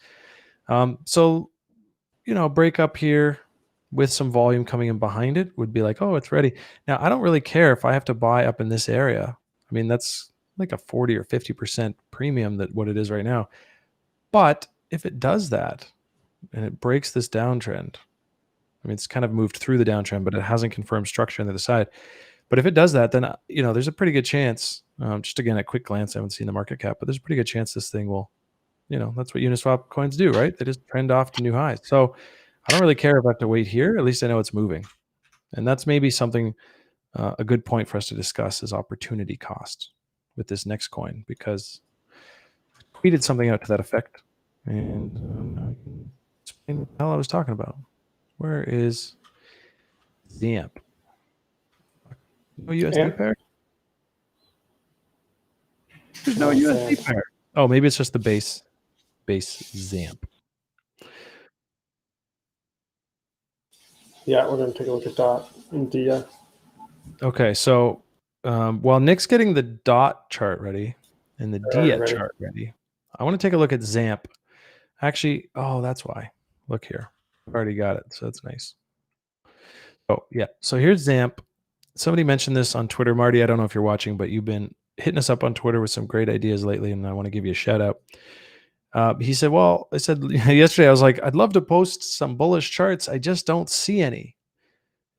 So, you know, break up here with some volume coming in behind it would be like, oh, it's ready. Now, I don't really care if I have to buy up in this area. I mean, that's like a 40 or 50% premium that what it is right now. But if it does that and it breaks this downtrend, I mean, it's kind of moved through the downtrend, but it hasn't confirmed structure on the other side. But if it does that, then, you know, there's a pretty good chance, just again, at quick glance, I haven't seen the market cap, but there's a pretty good chance this thing will, you know, that's what Uniswap coins do, right? They just trend off to new highs. So I don't really care if I have to wait here. At least I know it's moving. And that's maybe something, a good point for us to discuss is opportunity cost with this next coin, because I tweeted something out to that effect. And I can explain what the hell I was talking about. Where is ZAMP? No USD pair? There's no USD pair. Oh, maybe it's just the base ZAMP. Yeah, we're going to take a look at that in DIA. Okay, so while Nick's getting the dot chart ready and the DIA chart ready, I want to take a look at ZAMP. Actually, oh, that's why. Look here. I've already got it, so that's nice. Oh, yeah. So here's ZAMP. Somebody mentioned this on Twitter. Marty, I don't know if you're watching, but you've been hitting us up on Twitter with some great ideas lately, and I want to give you a shout out. He said, well, I said yesterday, I was like, I'd love to post some bullish charts. I just don't see any.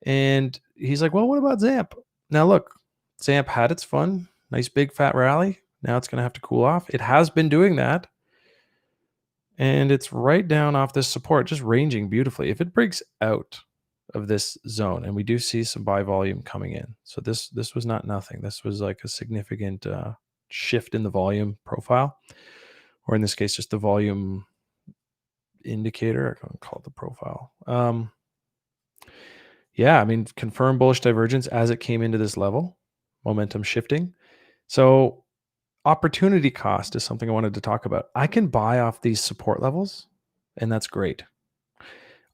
And he's like, well, what about ZAMP? Now, look, ZAMP had its fun. Nice big fat rally. Now it's going to have to cool off. It has been doing that. And it's right down off this support, just ranging beautifully. If it breaks out of this zone, and we do see some buy volume coming in. So this was not nothing. This was like a significant shift in the volume profile, or in this case, just the volume indicator. I can't call it the profile. Yeah, I mean, confirmed bullish divergence as it came into this level, momentum shifting. So opportunity cost is something I wanted to talk about. I can buy off these support levels, and that's great.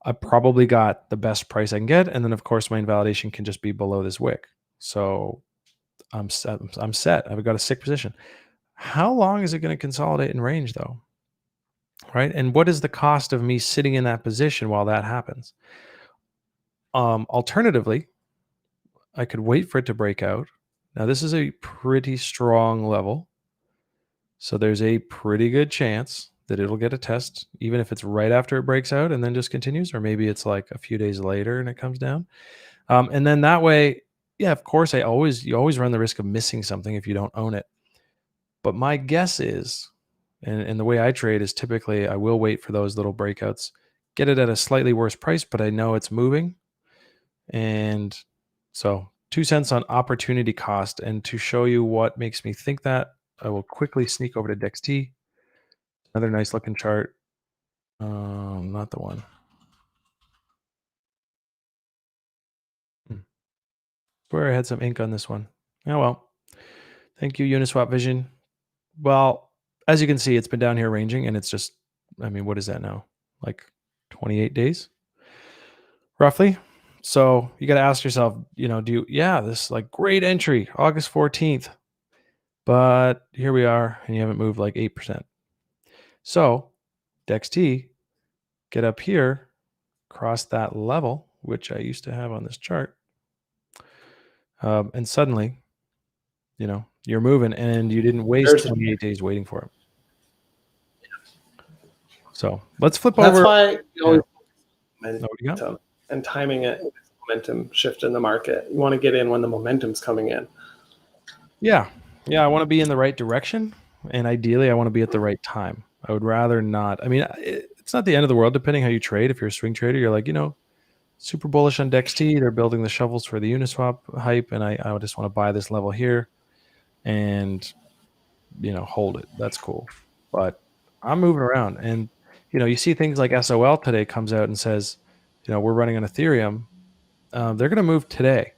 I probably got the best price I can get, and then of course my invalidation can just be below this wick. So I'm set. I've got a sick position. How long is it going to consolidate in range though? Right? And what is the cost of me sitting in that position while that happens? Alternatively, I could wait for it to break out. Now this is a pretty strong level. So there's a pretty good chance that it'll get a test, even if it's right after it breaks out and then just continues, or maybe it's like a few days later and it comes down. And then that way, yeah, of course, you always run the risk of missing something if you don't own it. But my guess is, and the way I trade is typically I will wait for those little breakouts, get it at a slightly worse price, but I know it's moving. And so 2 cents on opportunity cost. And to show you what makes me think that, I will quickly sneak over to DexT. Another nice looking chart. Not the one. Swear I had some ink on this one. Oh well. Thank you, Uniswap Vision. Well, as you can see, it's been down here ranging, and it's just, I mean, what is that now? Like 28 days, roughly. So you got to ask yourself, you know, this like great entry, August 14th. But here we are, and you haven't moved like 8%. So DexT, get up here, cross that level, which I used to have on this chart. And suddenly, you know, you're moving, and you didn't waste 28 days waiting for it. So let's flip over. That's why you always momentum and timing it with momentum shift in the market. You want to get in when the momentum's coming in. Yeah. I want to be in the right direction, and ideally I want to be at the right time. I would rather not. I mean, it's not the end of the world depending how you trade. If you're a swing trader, you're like, you know, super bullish on DexT. They're building the shovels for the Uniswap hype, and I just want to buy this level here. and, hold it. That's cool. But I'm moving around, and, you see things like SOL today comes out and says, we're running on Ethereum. They're going to move today.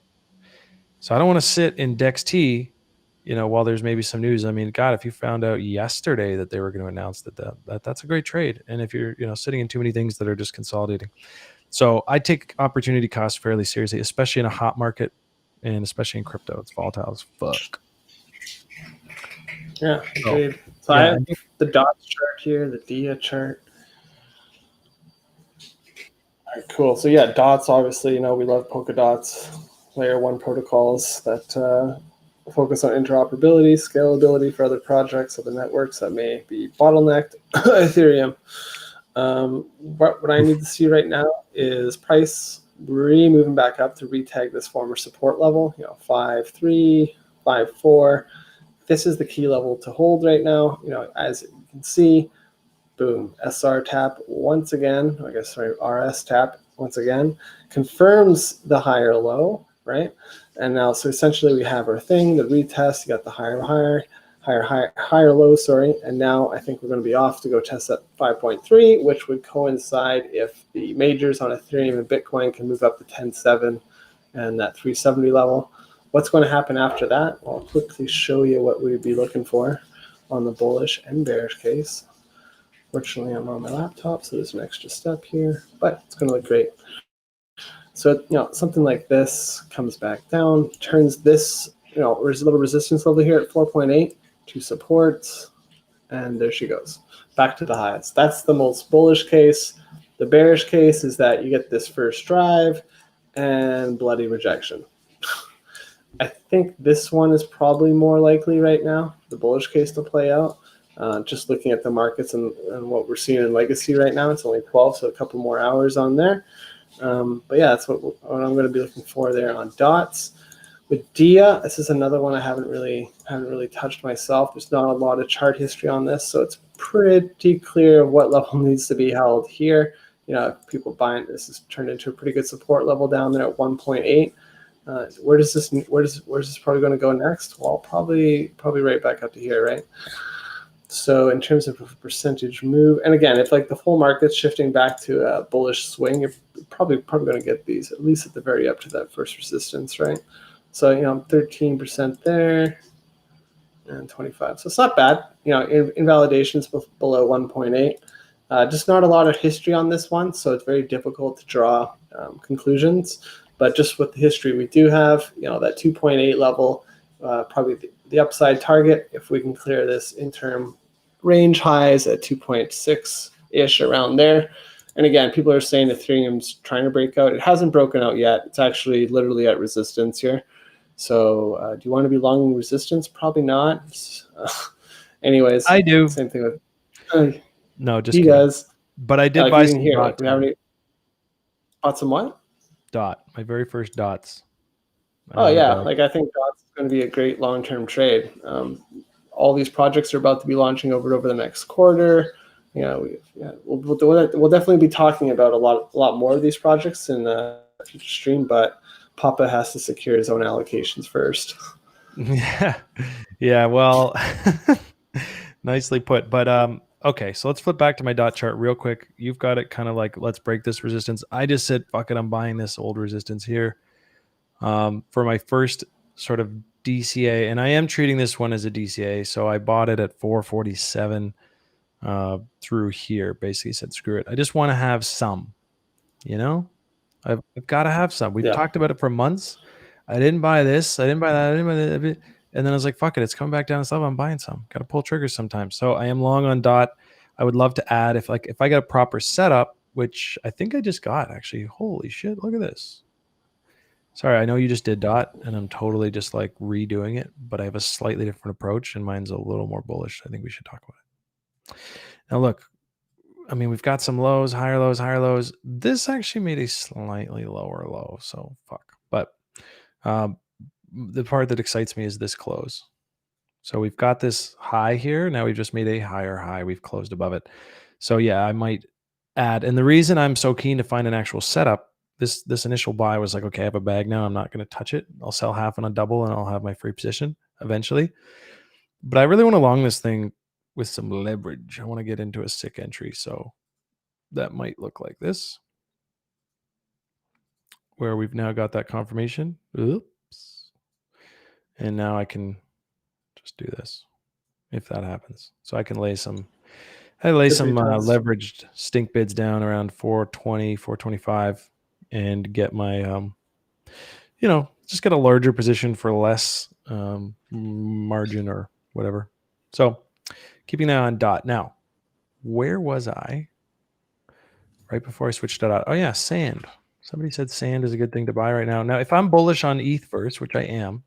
So I don't want to sit in DexT, while there's maybe some news. I mean, God, if you found out yesterday that they were going to announce that's a great trade. And if you're, sitting in too many things that are just consolidating. So I take opportunity cost fairly seriously, especially in a hot market and especially in crypto. It's volatile as fuck. Yeah, agreed. So I have the dots chart here, the DIA chart. All right, cool. So yeah, dots, obviously, we love polka dots, layer 1 protocols that focus on interoperability, scalability for other projects of the networks that may be bottlenecked. Ethereum. What I need to see right now is price moving back up to retag this former support level, 5.3, 5.4. This is the key level to hold right now. As you can see, boom, SR tap once again, RS tap once again, confirms the higher low, right? And now, so essentially we have our thing, the retest, you got the higher low, and now I think we're going to be off to go test that 5.3, which would coincide if the majors on Ethereum and Bitcoin can move up to 10.7 and that 370 level. What's going to happen after that? I'll quickly show you what we'd be looking for on the bullish and bearish case. Fortunately, I'm on my laptop, so there's an extra step here, but it's going to look great. So, something like this comes back down, turns this, there's a little resistance level here at 4.8 to support, and there she goes, back to the highs. That's the most bullish case. The bearish case is that you get this first drive and bloody rejection. I think this one is probably more likely right now, the bullish case to play out. Just looking at the markets and what we're seeing in legacy right now, it's only 12, so a couple more hours on there. But yeah, that's what I'm going to be looking for there on dots. With DIA, this is another one I haven't really touched myself. There's not a lot of chart history on this, so it's pretty clear what level needs to be held here. If people buying this has turned into a pretty good support level down there at 1.8. Where's this probably going to go next? Well, probably right back up to here, right? So in terms of a percentage move, and again, if like the whole market's shifting back to a bullish swing, you're probably going to get these at least at the very up to that first resistance, right? So 13% there, and 25. So it's not bad. Invalidations below 1.8. Just not a lot of history on this one, so it's very difficult to draw conclusions. But just with the history we do have, that 2.8 level, probably the upside target if we can clear this interim range highs at 2.6-ish around there. And again, people are saying Ethereum's trying to break out. It hasn't broken out yet. It's actually literally at resistance here. So do you want to be long resistance? Probably not. Anyways, I do. Same thing with no, just he kidding. does. But I did buy some here. dot. We have any bought some what? Dot. My very first dots. Oh yeah, I think dots is going to be a great long-term trade. All these projects are about to be launching over the next quarter. We'll definitely be talking about a lot more of these projects in the future stream, but Papa has to secure his own allocations first. Yeah. Well, nicely put. But okay, so let's flip back to my dot chart real quick. You've got it kind of like, let's break this resistance. I just said, fuck it, I'm buying this old resistance here for my first sort of DCA, and I am treating this one as a DCA. So I bought it at 447 through here. Basically said, screw it. I just want to have some, I've got to have some. We've talked about it for months. I didn't buy this. I didn't buy that. I didn't buy that. And then I was like, fuck it. It's coming back down this level. I'm buying some. Got to pull triggers sometimes. So I am long on dot. I would love to add if I got a proper setup, which I think I just got actually. Holy shit. Look at this. Sorry, I know you just did dot and I'm totally just like redoing it, but I have a slightly different approach and mine's a little more bullish. I think we should talk about it. Now look, I mean, we've got some lows, higher lows, higher lows. This actually made a slightly lower low, so fuck. But the part that excites me is this close. So we've got this high here. Now we've just made a higher high. We've closed above it. So yeah, I might add. And the reason I'm so keen to find an actual setup this initial buy was like, okay, I have a bag now. I'm not going to touch it. I'll sell half on a double and I'll have my free position eventually. But I really want to long this thing with some leverage. I want to get into a sick entry. So that might look like this, where we've now got that confirmation. Oops. And now I can just do this if that happens. So I can lay some leveraged stink bids down around 420, 425 and get my, just get a larger position for less margin or whatever. So keeping an eye on DOT. Now, where was I right before I switched it out? Oh yeah, sand. Somebody said sand is a good thing to buy right now. Now, if I'm bullish on ETH first, which I am,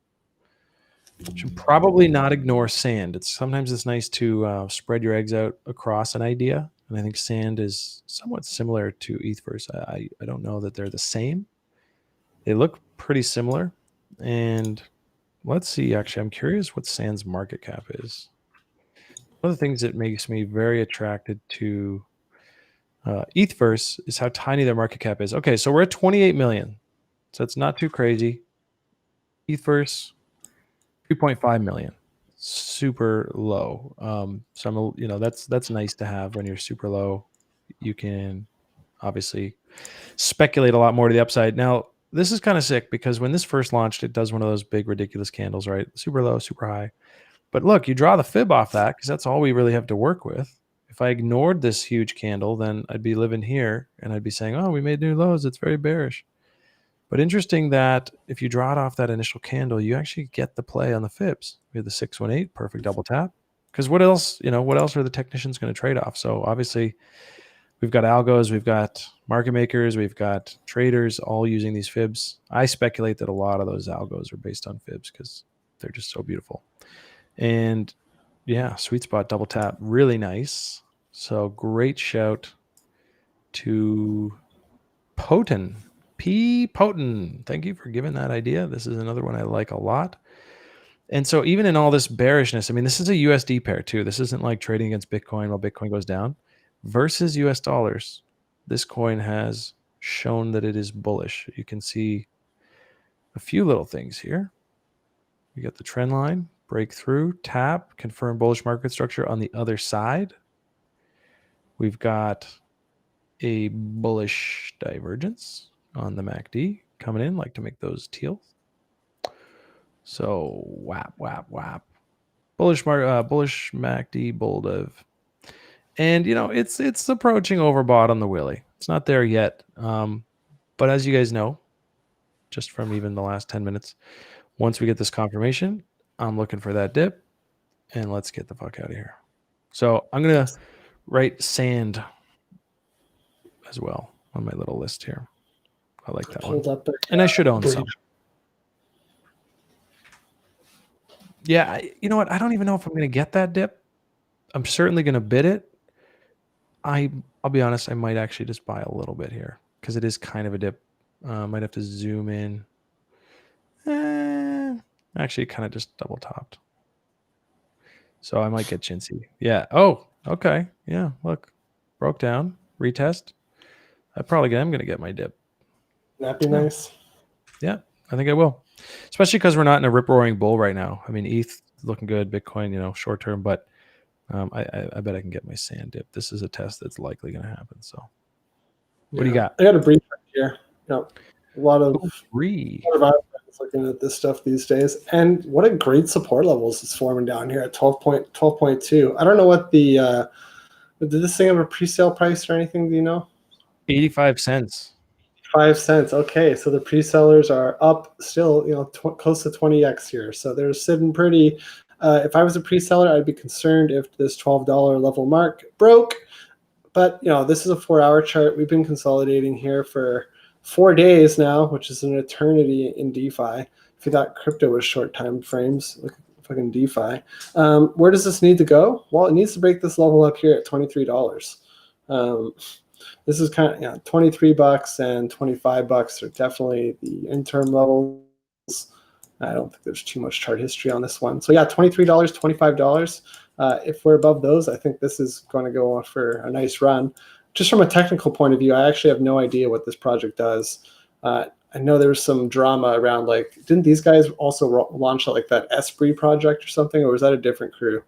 should probably not ignore sand. Sometimes it's nice to spread your eggs out across an idea. And I think sand is somewhat similar to ETH first. I don't know that they're the same. They look pretty similar. And let's see, actually, I'm curious what sand's market cap is. One of the things that makes me very attracted to ETHverse is how tiny their market cap is. Okay, so we're at 28 million. So it's not too crazy. ETHverse, 2.5 million. Super low. So that's nice to have when you're super low. You can obviously speculate a lot more to the upside. Now, this is kind of sick because when this first launched, it does one of those big ridiculous candles, right? Super low, super high. But look, you draw the fib off that because that's all we really have to work with. If I ignored this huge candle, then I'd be living here and I'd be saying, oh, we made new lows. It's very bearish. But interesting that if you draw it off that initial candle, you actually get the play on the fibs. We have the 618, perfect double tap. Because what else are the technicians going to trade off? So obviously we've got algos, we've got market makers, we've got traders all using these fibs. I speculate that a lot of those algos are based on fibs because they're just so beautiful. And yeah, sweet spot double tap, really nice. So great shout to Poten. P. Poten. Thank you for giving that idea. This is another one I like a lot. And so even in all this bearishness, I mean, this is a USD pair too. This isn't like trading against Bitcoin while Bitcoin goes down. Versus US dollars, this coin has shown that it is bullish. You can see a few little things here. We got the trend line, breakthrough, tap, confirm bullish market structure on the other side. We've got a bullish divergence on the MACD coming in, like to make those teal. So whap, whap, whap. Bullish MACD, bull div. And, it's approaching overbought on the Willy. It's not there yet. But as you guys know, just from even the last 10 minutes, once we get this confirmation, I'm looking for that dip. And let's get the fuck out of here. So I'm going to write sand as well on my little list here. I like that one. And I should own some. Yeah, you know what? I don't even know if I'm going to get that dip. I'm certainly going to bid it. I'll be honest, I might actually just buy a little bit here because it is kind of a dip. Might have to zoom in. Actually, kind of just double topped. So I might get chintzy. Yeah. Oh, okay. Yeah, look. Broke down. Retest. I probably am going to get my dip. That'd be nice. Yeah, I think I will. Especially because we're not in a rip-roaring bull right now. I mean, ETH looking good, Bitcoin, short term, but I bet I can get my sand dip. This is a test that's likely going to happen. So, what do you got? I got a brief here. A lot of eyes looking at this stuff these days, and what a great support levels it's forming down here at 12.2. I don't know what the did this thing have a pre-sale price or anything? Do you know? 85 cents. 5 cents. Okay, so the pre-sellers are up still, close to 20x here. So they're sitting pretty. If I was a pre-seller, I'd be concerned if this $12 level mark broke. But this is a 4-hour chart. We've been consolidating here for 4 days now, which is an eternity in DeFi. If you thought crypto was short time frames, look at fucking DeFi. Where does this need to go? Well, it needs to break this level up here at $23. This is kind of $23 and $25 are definitely the interim levels. I don't think there's too much chart history on this one. So yeah, $23, $25. If we're above those, I think this is going to go for a nice run. Just from a technical point of view, I actually have no idea what this project does. I know there was some drama around, like, didn't these guys also launch like that Esprit project or something, or was that a different crew?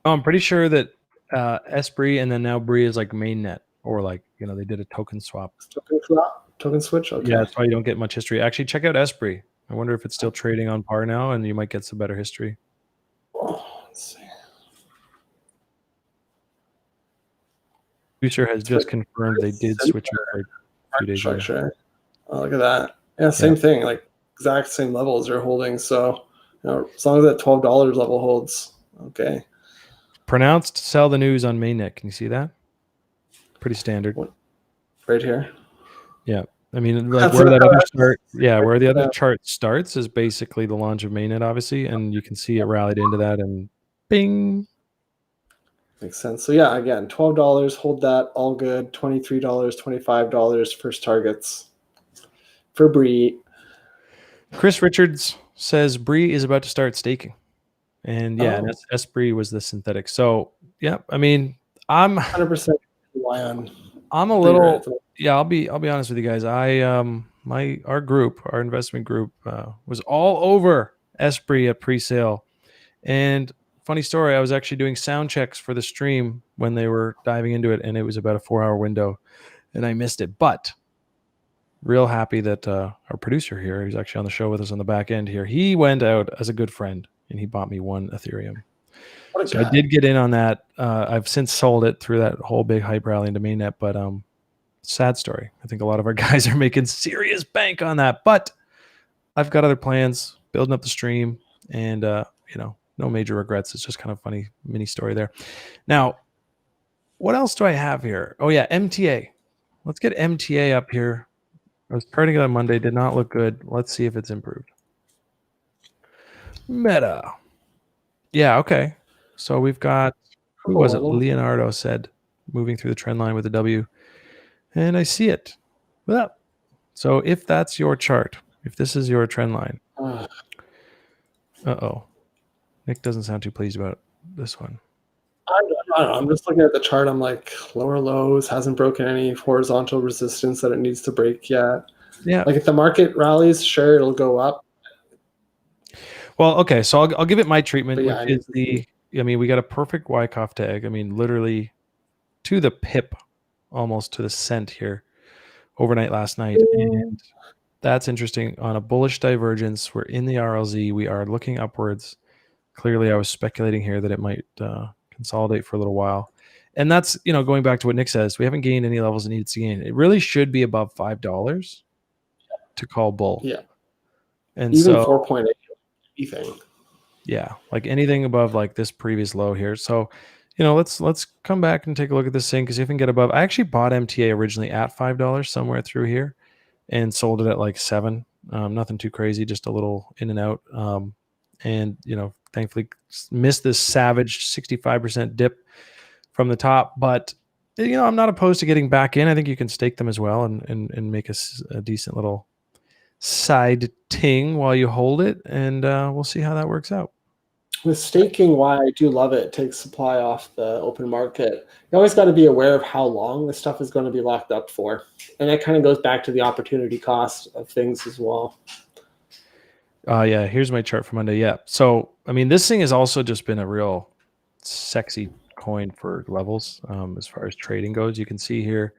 Oh, I'm pretty sure that Esprit and then now Brie is like mainnet, or like, they did a token swap. Token switch? Okay. Yeah, that's why you don't get much history. Actually, check out Esprit. I wonder if it's still trading on par now, and you might get some better history. Oh, let's see. Producer has just confirmed they did switch over a few days ago. Oh, look at that. Yeah, same thing. Like exact same levels are holding. So, as long as that $12 level holds, okay. Pronounced sell the news on mainnet. Can you see that? Pretty standard. Right here. Yeah. I mean, like where that other chart, where the other chart starts is basically the launch of mainnet, obviously, and you can see it rallied into that, and bing. Makes sense. So yeah, again, $12, hold that, all good. $23, $25 first targets for Bree. Chris Richards says Bree is about to start staking, and and Esprit was the synthetic. So yeah, I mean, I'm 100% rely on. I'm a little. Yeah, I'll be honest with you guys. Our investment group was all over Esprit at pre-sale. And funny story, I was actually doing sound checks for the stream when they were diving into it, and it was about a 4-hour window, and I missed it. But real happy that our producer here, who's actually on the show with us on the back end here, he went out as a good friend and he bought me 1 Ethereum. So I did get in on that. I've since sold it through that whole big hype rally into mainnet, but sad story. I think a lot of our guys are making serious bank on that, but I've got other plans, building up the stream, and no major regrets. It's just kind of funny mini story there. Now, what else do I have here? Oh yeah, MTA. Let's get MTA up here. I was starting it on Monday, did not look good. Let's see if it's improved. Meta. Yeah, okay. So we've got, who was it? Leonardo said, moving through the trend line with a W. And I see it. Well, so if that's your chart, if this is your trend line, uh-oh. Nick doesn't sound too pleased about this one. I don't know. I'm just looking at the chart. I'm like, lower lows, hasn't broken any horizontal resistance that it needs to break yet. Yeah. Like if the market rallies, sure, it'll go up. Well, okay. So I'll give it my treatment, which is we got a perfect Wyckoff tag. I mean, literally to the pip, almost to the cent here overnight last night. And that's interesting. On a bullish divergence, we're in the RLZ. We are looking upwards. Clearly, I was speculating here that it might consolidate for a little while. And that's, going back to what Nick says, we haven't gained any levels it needs to gain. It really should be above $5 to call bull. Yeah. And even so 4.8, anything. Yeah, like anything above like this previous low here. So, let's come back and take a look at this thing, because if we can get above, I actually bought MTA originally at $5 somewhere through here and sold it at like $7. Nothing too crazy, just a little in and out. And thankfully missed this savage 65% dip from the top. But I'm not opposed to getting back in. I think you can stake them as well and make a decent little side ting while you hold it, and we'll see how that works out. With staking, why I do love it, it takes supply off the open market. You always got to be aware of how long this stuff is going to be locked up for. And that kind of goes back to the opportunity cost of things as well. Yeah, here's my chart for Monday. Yeah. So, I mean, this thing has also just been a real sexy coin for levels as far as trading goes. You can see here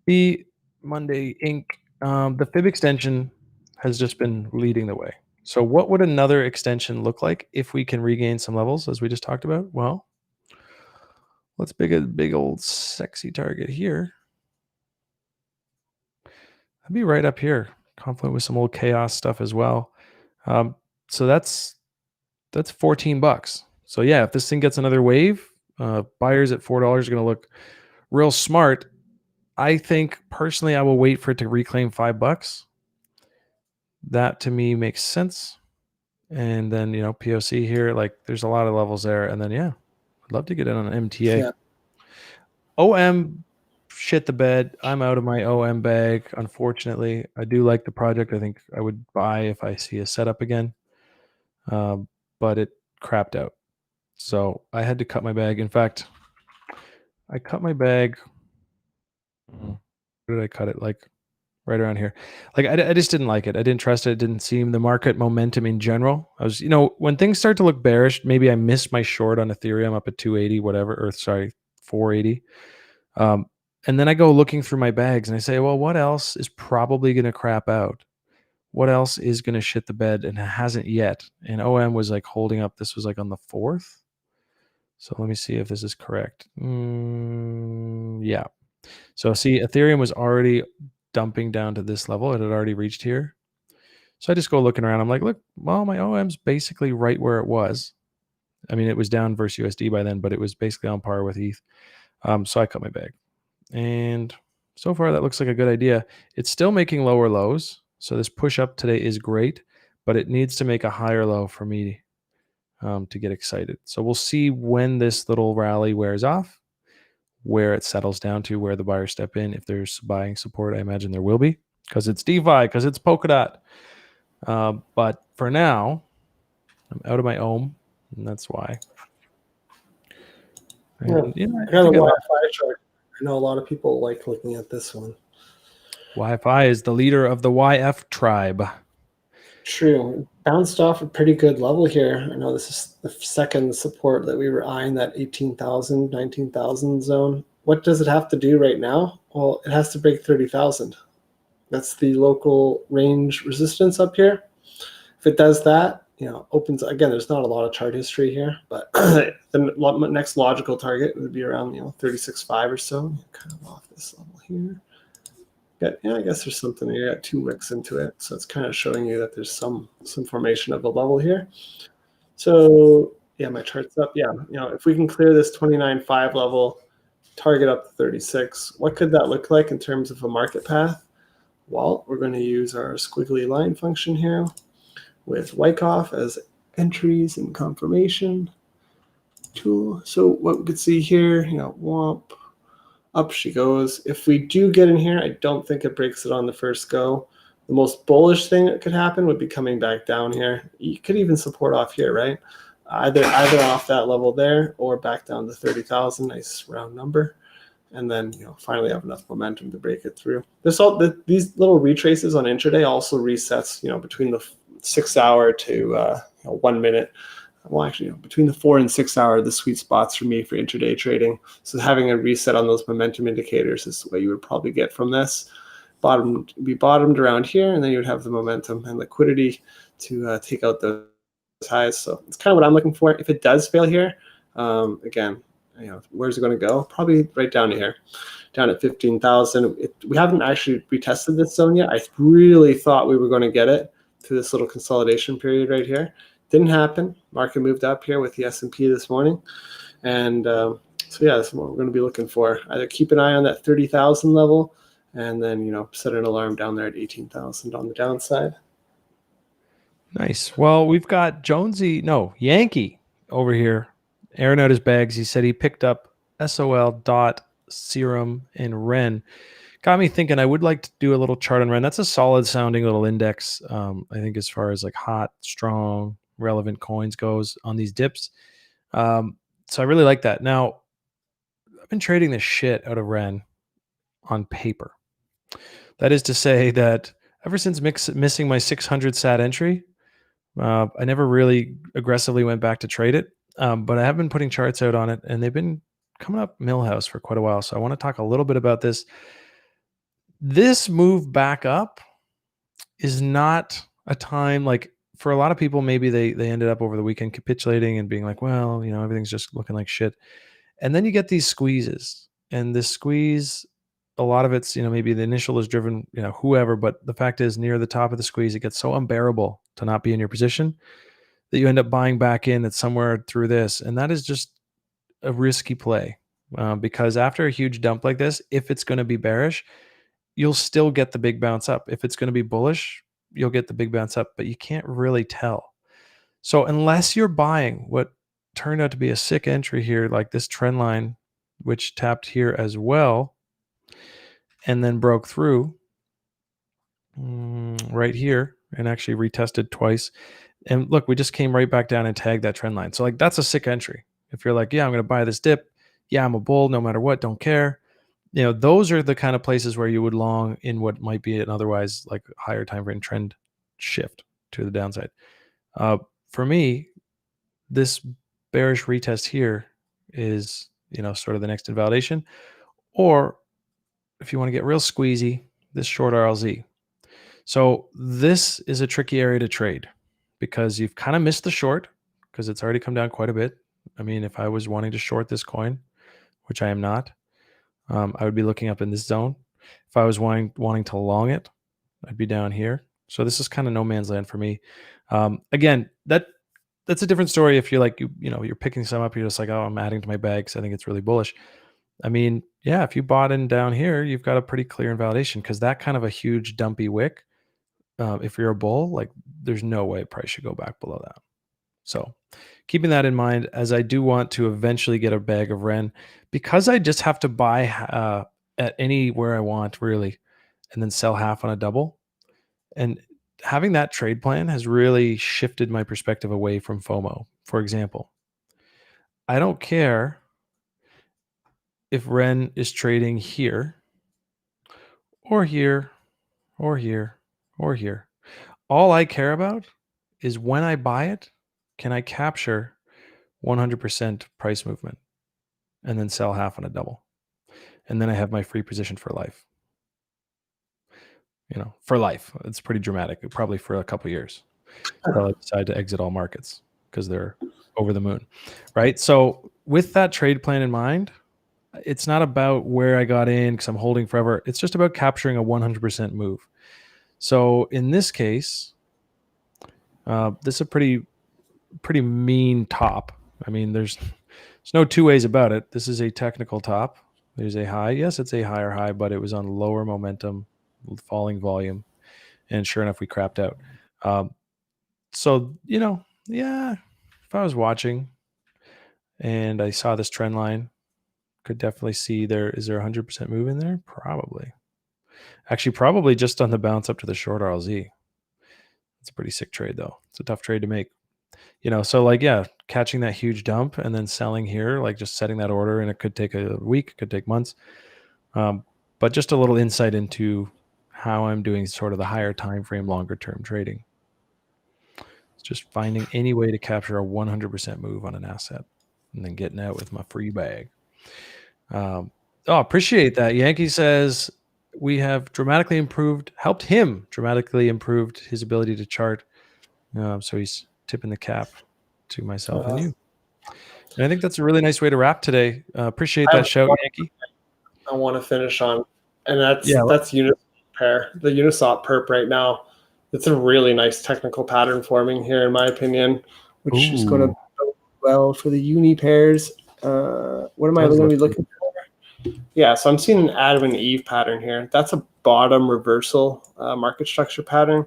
the Monday Inc. The fib extension has just been leading the way. So what would another extension look like if we can regain some levels, as we just talked about? Well, let's pick a big old sexy target here. I'd be right up here, confluent with some old chaos stuff as well. So that's $14. So yeah, if this thing gets another wave, buyers at $4 are going to look real smart. I think personally, I will wait for it to reclaim $5. That to me makes sense. And then, POC here, like there's a lot of levels there. And then, yeah, I'd love to get in on an MTA. Yeah. OM shit the bed. I'm out of my OM bag, unfortunately. I do like the project. I think I would buy if I see a setup again. But it crapped out. So I had to cut my bag. In fact, I cut my bag. Where did I cut it? Like right around here. Like I just didn't like it. I didn't trust it. It didn't seem the market momentum in general. I was, when things start to look bearish, maybe I missed my short on Ethereum up at 280, whatever, or sorry, 480. And then I go looking through my bags and I say, well, what else is probably going to crap out? What else is going to shit the bed? And it hasn't yet. And OM was like holding up. This was like on the 4th. So let me see if this is correct. Yeah. So see, Ethereum was already dumping down to this level. It had already reached here. So I just go looking around. I'm like, look, well, my OM's basically right where it was. I mean, it was down versus USD by then, but it was basically on par with ETH. So I cut my bag. And so far, that looks like a good idea. It's still making lower lows. So this push up today is great, but it needs to make a higher low for me to get excited. So we'll see when this little rally wears off, where it settles down to, where the buyers step in. If there's buying support, I imagine there will be, because it's DeFi, because it's Polkadot. But for now, I'm out of my ohm, and that's why. And, I got a Wi-Fi chart. I know a lot of people like looking at this one. Wi-Fi is the leader of the YF tribe. True. Bounced off a pretty good level here. I know this is the second support that we were eyeing, that 18,000, 19,000 zone. What does it have to do right now? Well, it has to break 30,000. That's the local range resistance up here. If it does that, opens, again, there's not a lot of chart history here, but the next logical target would be around 36.5 or so. Kind of off this level here. I guess there's something here. You got 2 wicks into it, so it's kind of showing you that there's some formation of a level here. So yeah, my chart's up. Yeah, if we can clear this 29.5 level, target up to 36, what could that look like in terms of a market path? Well, we're going to use our squiggly line function here with Wyckoff as entries and confirmation tool. So what we could see here, womp. Up she goes. If we do get in here, I don't think it breaks it on the first go. The most bullish thing that could happen would be coming back down here. You could even support off here, right? Either off that level there or back down to 30,000. Nice round number. And then finally have enough momentum to break it through. These little retraces on intraday also resets between the 6 hour to 1 minute. Well, actually, between the 4 and 6 hour, the sweet spots for me for intraday trading. So having a reset on those momentum indicators is what you would probably get from this. Be bottomed around here, and then you would have the momentum and liquidity to take out those highs. So it's kind of what I'm looking for. If it does fail here, again, where's it going to go? Probably right down to here, down at 15,000. We haven't actually retested this zone yet. I really thought we were going to get it through this little consolidation period right here. Didn't happen. Market moved up here with the S&P this morning. And so yeah, that's what we're going to be looking for. Either keep an eye on that 30,000 level and then, set an alarm down there at 18,000 on the downside. Nice. Well, we've got Yankee over here airing out his bags. He said he picked up SOL, DOT, Serum, and REN. Got me thinking I would like to do a little chart on REN. That's a solid sounding little index. I think as far as like hot, strong, relevant coins goes on these dips. So I really like that. Now, I've been trading the shit out of REN on paper. That is to say that ever since missing my 600 sat entry, I never really aggressively went back to trade it. But I have been putting charts out on it, and they've been coming up Millhouse for quite a while. So I want to talk a little bit about this. This move back up is not a time like for a lot of people, maybe they ended up over the weekend capitulating and being like, well, everything's just looking like shit. And then you get these squeezes, and this squeeze, a lot of it's, maybe the initial is driven, whoever, but the fact is near the top of the squeeze, it gets so unbearable to not be in your position that you end up buying back in at somewhere through this. And that is just a risky play because after a huge dump like this, if it's going to be bearish, you'll still get the big bounce up. If it's going to be bullish, you'll get the big bounce up, but you can't really tell. So unless you're buying what turned out to be a sick entry here, like this trend line, which tapped here as well, and then broke through right here and actually retested twice. And look, we just came right back down and tagged that trend line. So like that's a sick entry. If you're like, yeah, I'm going to buy this dip. Yeah, I'm a bull no matter what. Don't care. those are the kind of places where you would long in what might be an otherwise like higher time frame trend shift to the downside. For me, this bearish retest here is, sort of the next invalidation. Or if you want to get real squeezy, this short RLZ. So this is a tricky area to trade because you've kind of missed the short because it's already come down quite a bit. I mean, if I was wanting to short this coin, which I am not, I would be looking up in this zone. If I was wanting to long it, I'd be down here. So this is kind of no man's land for me. Again, that's a different story. If you're like, you're picking some up, you're just like, oh, I'm adding to my bag because I think it's really bullish. I mean, yeah, if you bought in down here, you've got a pretty clear invalidation because that kind of a huge dumpy wick, if you're a bull, like there's no way price should go back below that. So keeping that in mind, as I do want to eventually get a bag of Ren, because I just have to buy at anywhere I want really, and then sell half on a double. And having that trade plan has really shifted my perspective away from FOMO. For example, I don't care if Ren is trading here or here or here or here. All I care about is when I buy it, can I capture 100% price movement and then sell half on a double? And then I have my free position for life. For life. It's pretty dramatic, probably for a couple of years. Until I decide to exit all markets because they're over the moon, right? So with that trade plan in mind, it's not about where I got in because I'm holding forever. It's just about capturing a 100% move. So in this case, this is a pretty mean top. I mean, there's no two ways about it. This is a technical top. There's a high. Yes, it's a higher high, but it was on lower momentum, falling volume. And sure enough, we crapped out. So, yeah, if I was watching and I saw this trend line, could definitely see is there 100% move in there? Probably. Actually, probably just on the bounce up to the short RLZ. It's a pretty sick trade, though. It's a tough trade to make. So like, yeah, catching that huge dump and then selling here, like just setting that order, and it could take a week, could take months. But just a little insight into how I'm doing sort of the higher time frame, longer term trading. It's just finding any way to capture a 100% move on an asset and then getting out with my free bag. Appreciate that. Yankee says we have helped him dramatically improved his ability to chart. So he's tipping the cap to myself and you. And I think that's a really nice way to wrap today. Appreciate that shout, Yankee. I want to finish on, and that's Uniswap pair, the Uniswap perp right now. It's a really nice technical pattern forming here, in my opinion, which is going to go well for the uni pairs. What am I going to be looking for? Yeah, so I'm seeing an Adam and Eve pattern here. That's a bottom reversal market structure pattern.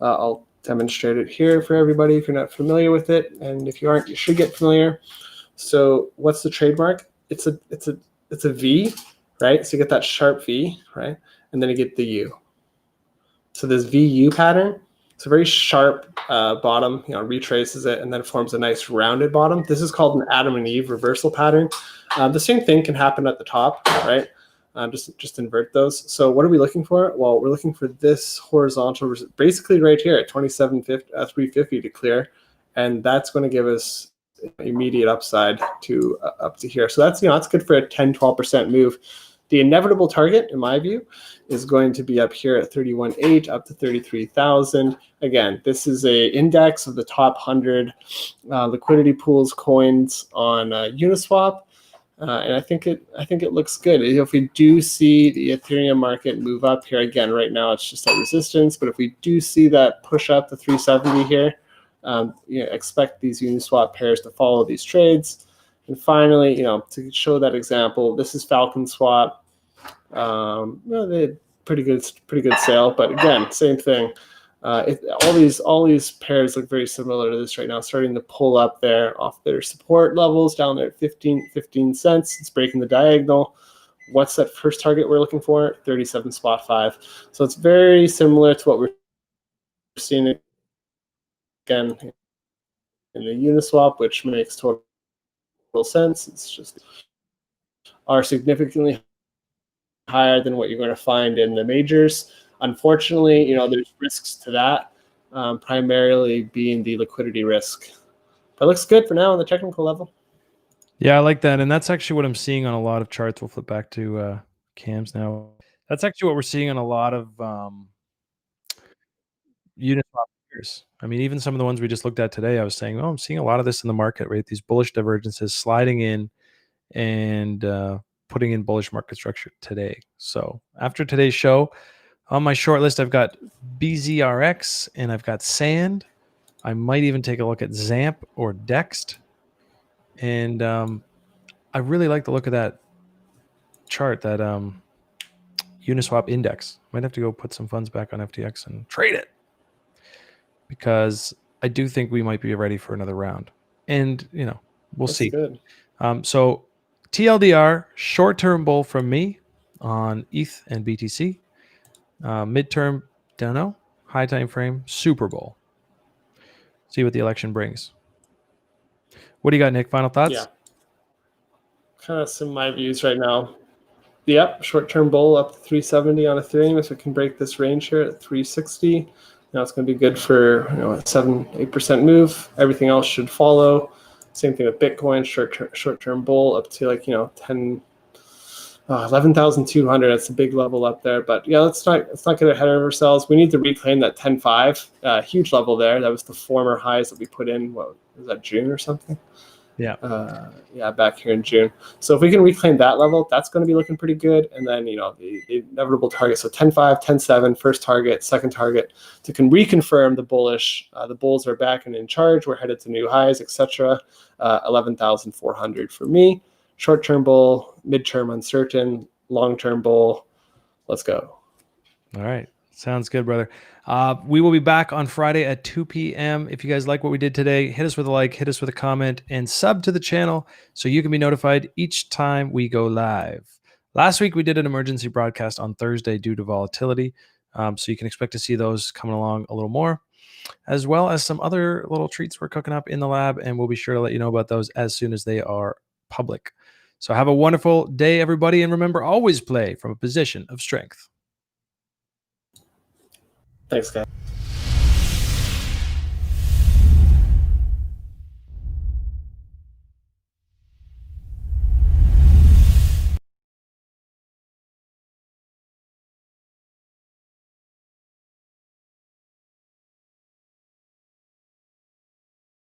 I'll demonstrate it here for everybody if you're not familiar with it, and if you aren't, you should get familiar. So what's the trademark? It's a V, right? So you get that sharp V, right? And then you get the U. So this VU pattern, it's a very sharp bottom, retraces it and then forms a nice rounded bottom. This is called an Adam and Eve reversal pattern. The same thing can happen at the top, right? Just invert those. So what are we looking for? Well, we're looking for this horizontal, basically right here at 350 to clear, and that's going to give us immediate upside to up to here. So that's that's good for a 10-12% move. The inevitable target, in my view, is going to be up here at 31.8 up to 33,000. Again, this is a index of the top 100 liquidity pools coins on Uniswap. And I think it looks good. If we do see the Ethereum market move up here again, right now it's just at resistance. But if we do see that push up to 370 here, expect these Uniswap pairs to follow these trades. And finally, to show that example, this is Falcon Swap. They had pretty good sale, but again, same thing. All these pairs look very similar to this right now, starting to pull up there off their support levels down there at 15 cents. It's breaking the diagonal. What's that first target we're looking for? 37.5. So it's very similar to what we're seeing again in the Uniswap, which makes total sense. It's just are significantly higher than what you're going to find in the majors. Unfortunately, you know, there's risks to that, primarily being the liquidity risk. But it looks good for now on the technical level. Yeah, I like that. And that's actually what I'm seeing on a lot of charts. We'll flip back to cams now. That's actually what we're seeing on a lot of Uniswap pairs. I mean, even some of the ones we just looked at today, I was saying, oh, I'm seeing a lot of this in the market, right? These bullish divergences sliding in and putting in bullish market structure today. So after today's show, on my short list, I've got BZRX and I've got Sand. I might even take a look at ZAMP or Dext. And I really like the look of that chart, that Uniswap index. Might have to go put some funds back on FTX and trade it, because I do think we might be ready for another round. And, you know, we'll see. Good. So TLDR, short-term bull from me on ETH and BTC. Midterm, don't know. High time frame, Super Bowl. See what the election brings. What do you got, Nick? Final thoughts? Yeah. Kind of some of my views right now. Yep, short-term bull up to 370 on Ethereum. If it can break this range here at 360, now it's going to be good for, you know, a 7-8% move. Everything else should follow. Same thing with Bitcoin, short-term bull up to, like, you know, 11,200. That's a big level up there. But yeah, let's not get ahead of ourselves. We need to reclaim that 10.5, huge level there. That was the former highs that we put in. What was that, June or something? Yeah. Back here in June. So if we can reclaim that level, that's going to be looking pretty good. And then, you know, the inevitable target. So 10.5, 10.7, first target, second target, to reconfirm the bullish. The bulls are back and in charge. We're headed to new highs, etc. 11,400 for me. Short-term bull, midterm uncertain, long-term bull. Let's go. All right. Sounds good, brother. We will be back on Friday at 2 p.m. If you guys like what we did today, hit us with a like, hit us with a comment, and sub to the channel so you can be notified each time we go live. Last week, we did an emergency broadcast on Thursday due to volatility. So you can expect to see those coming along a little more, as well as some other little treats we're cooking up in the lab, and we'll be sure to let you know about those as soon as they are public. So have a wonderful day, everybody, and remember, always play from a position of strength. Thanks, guys.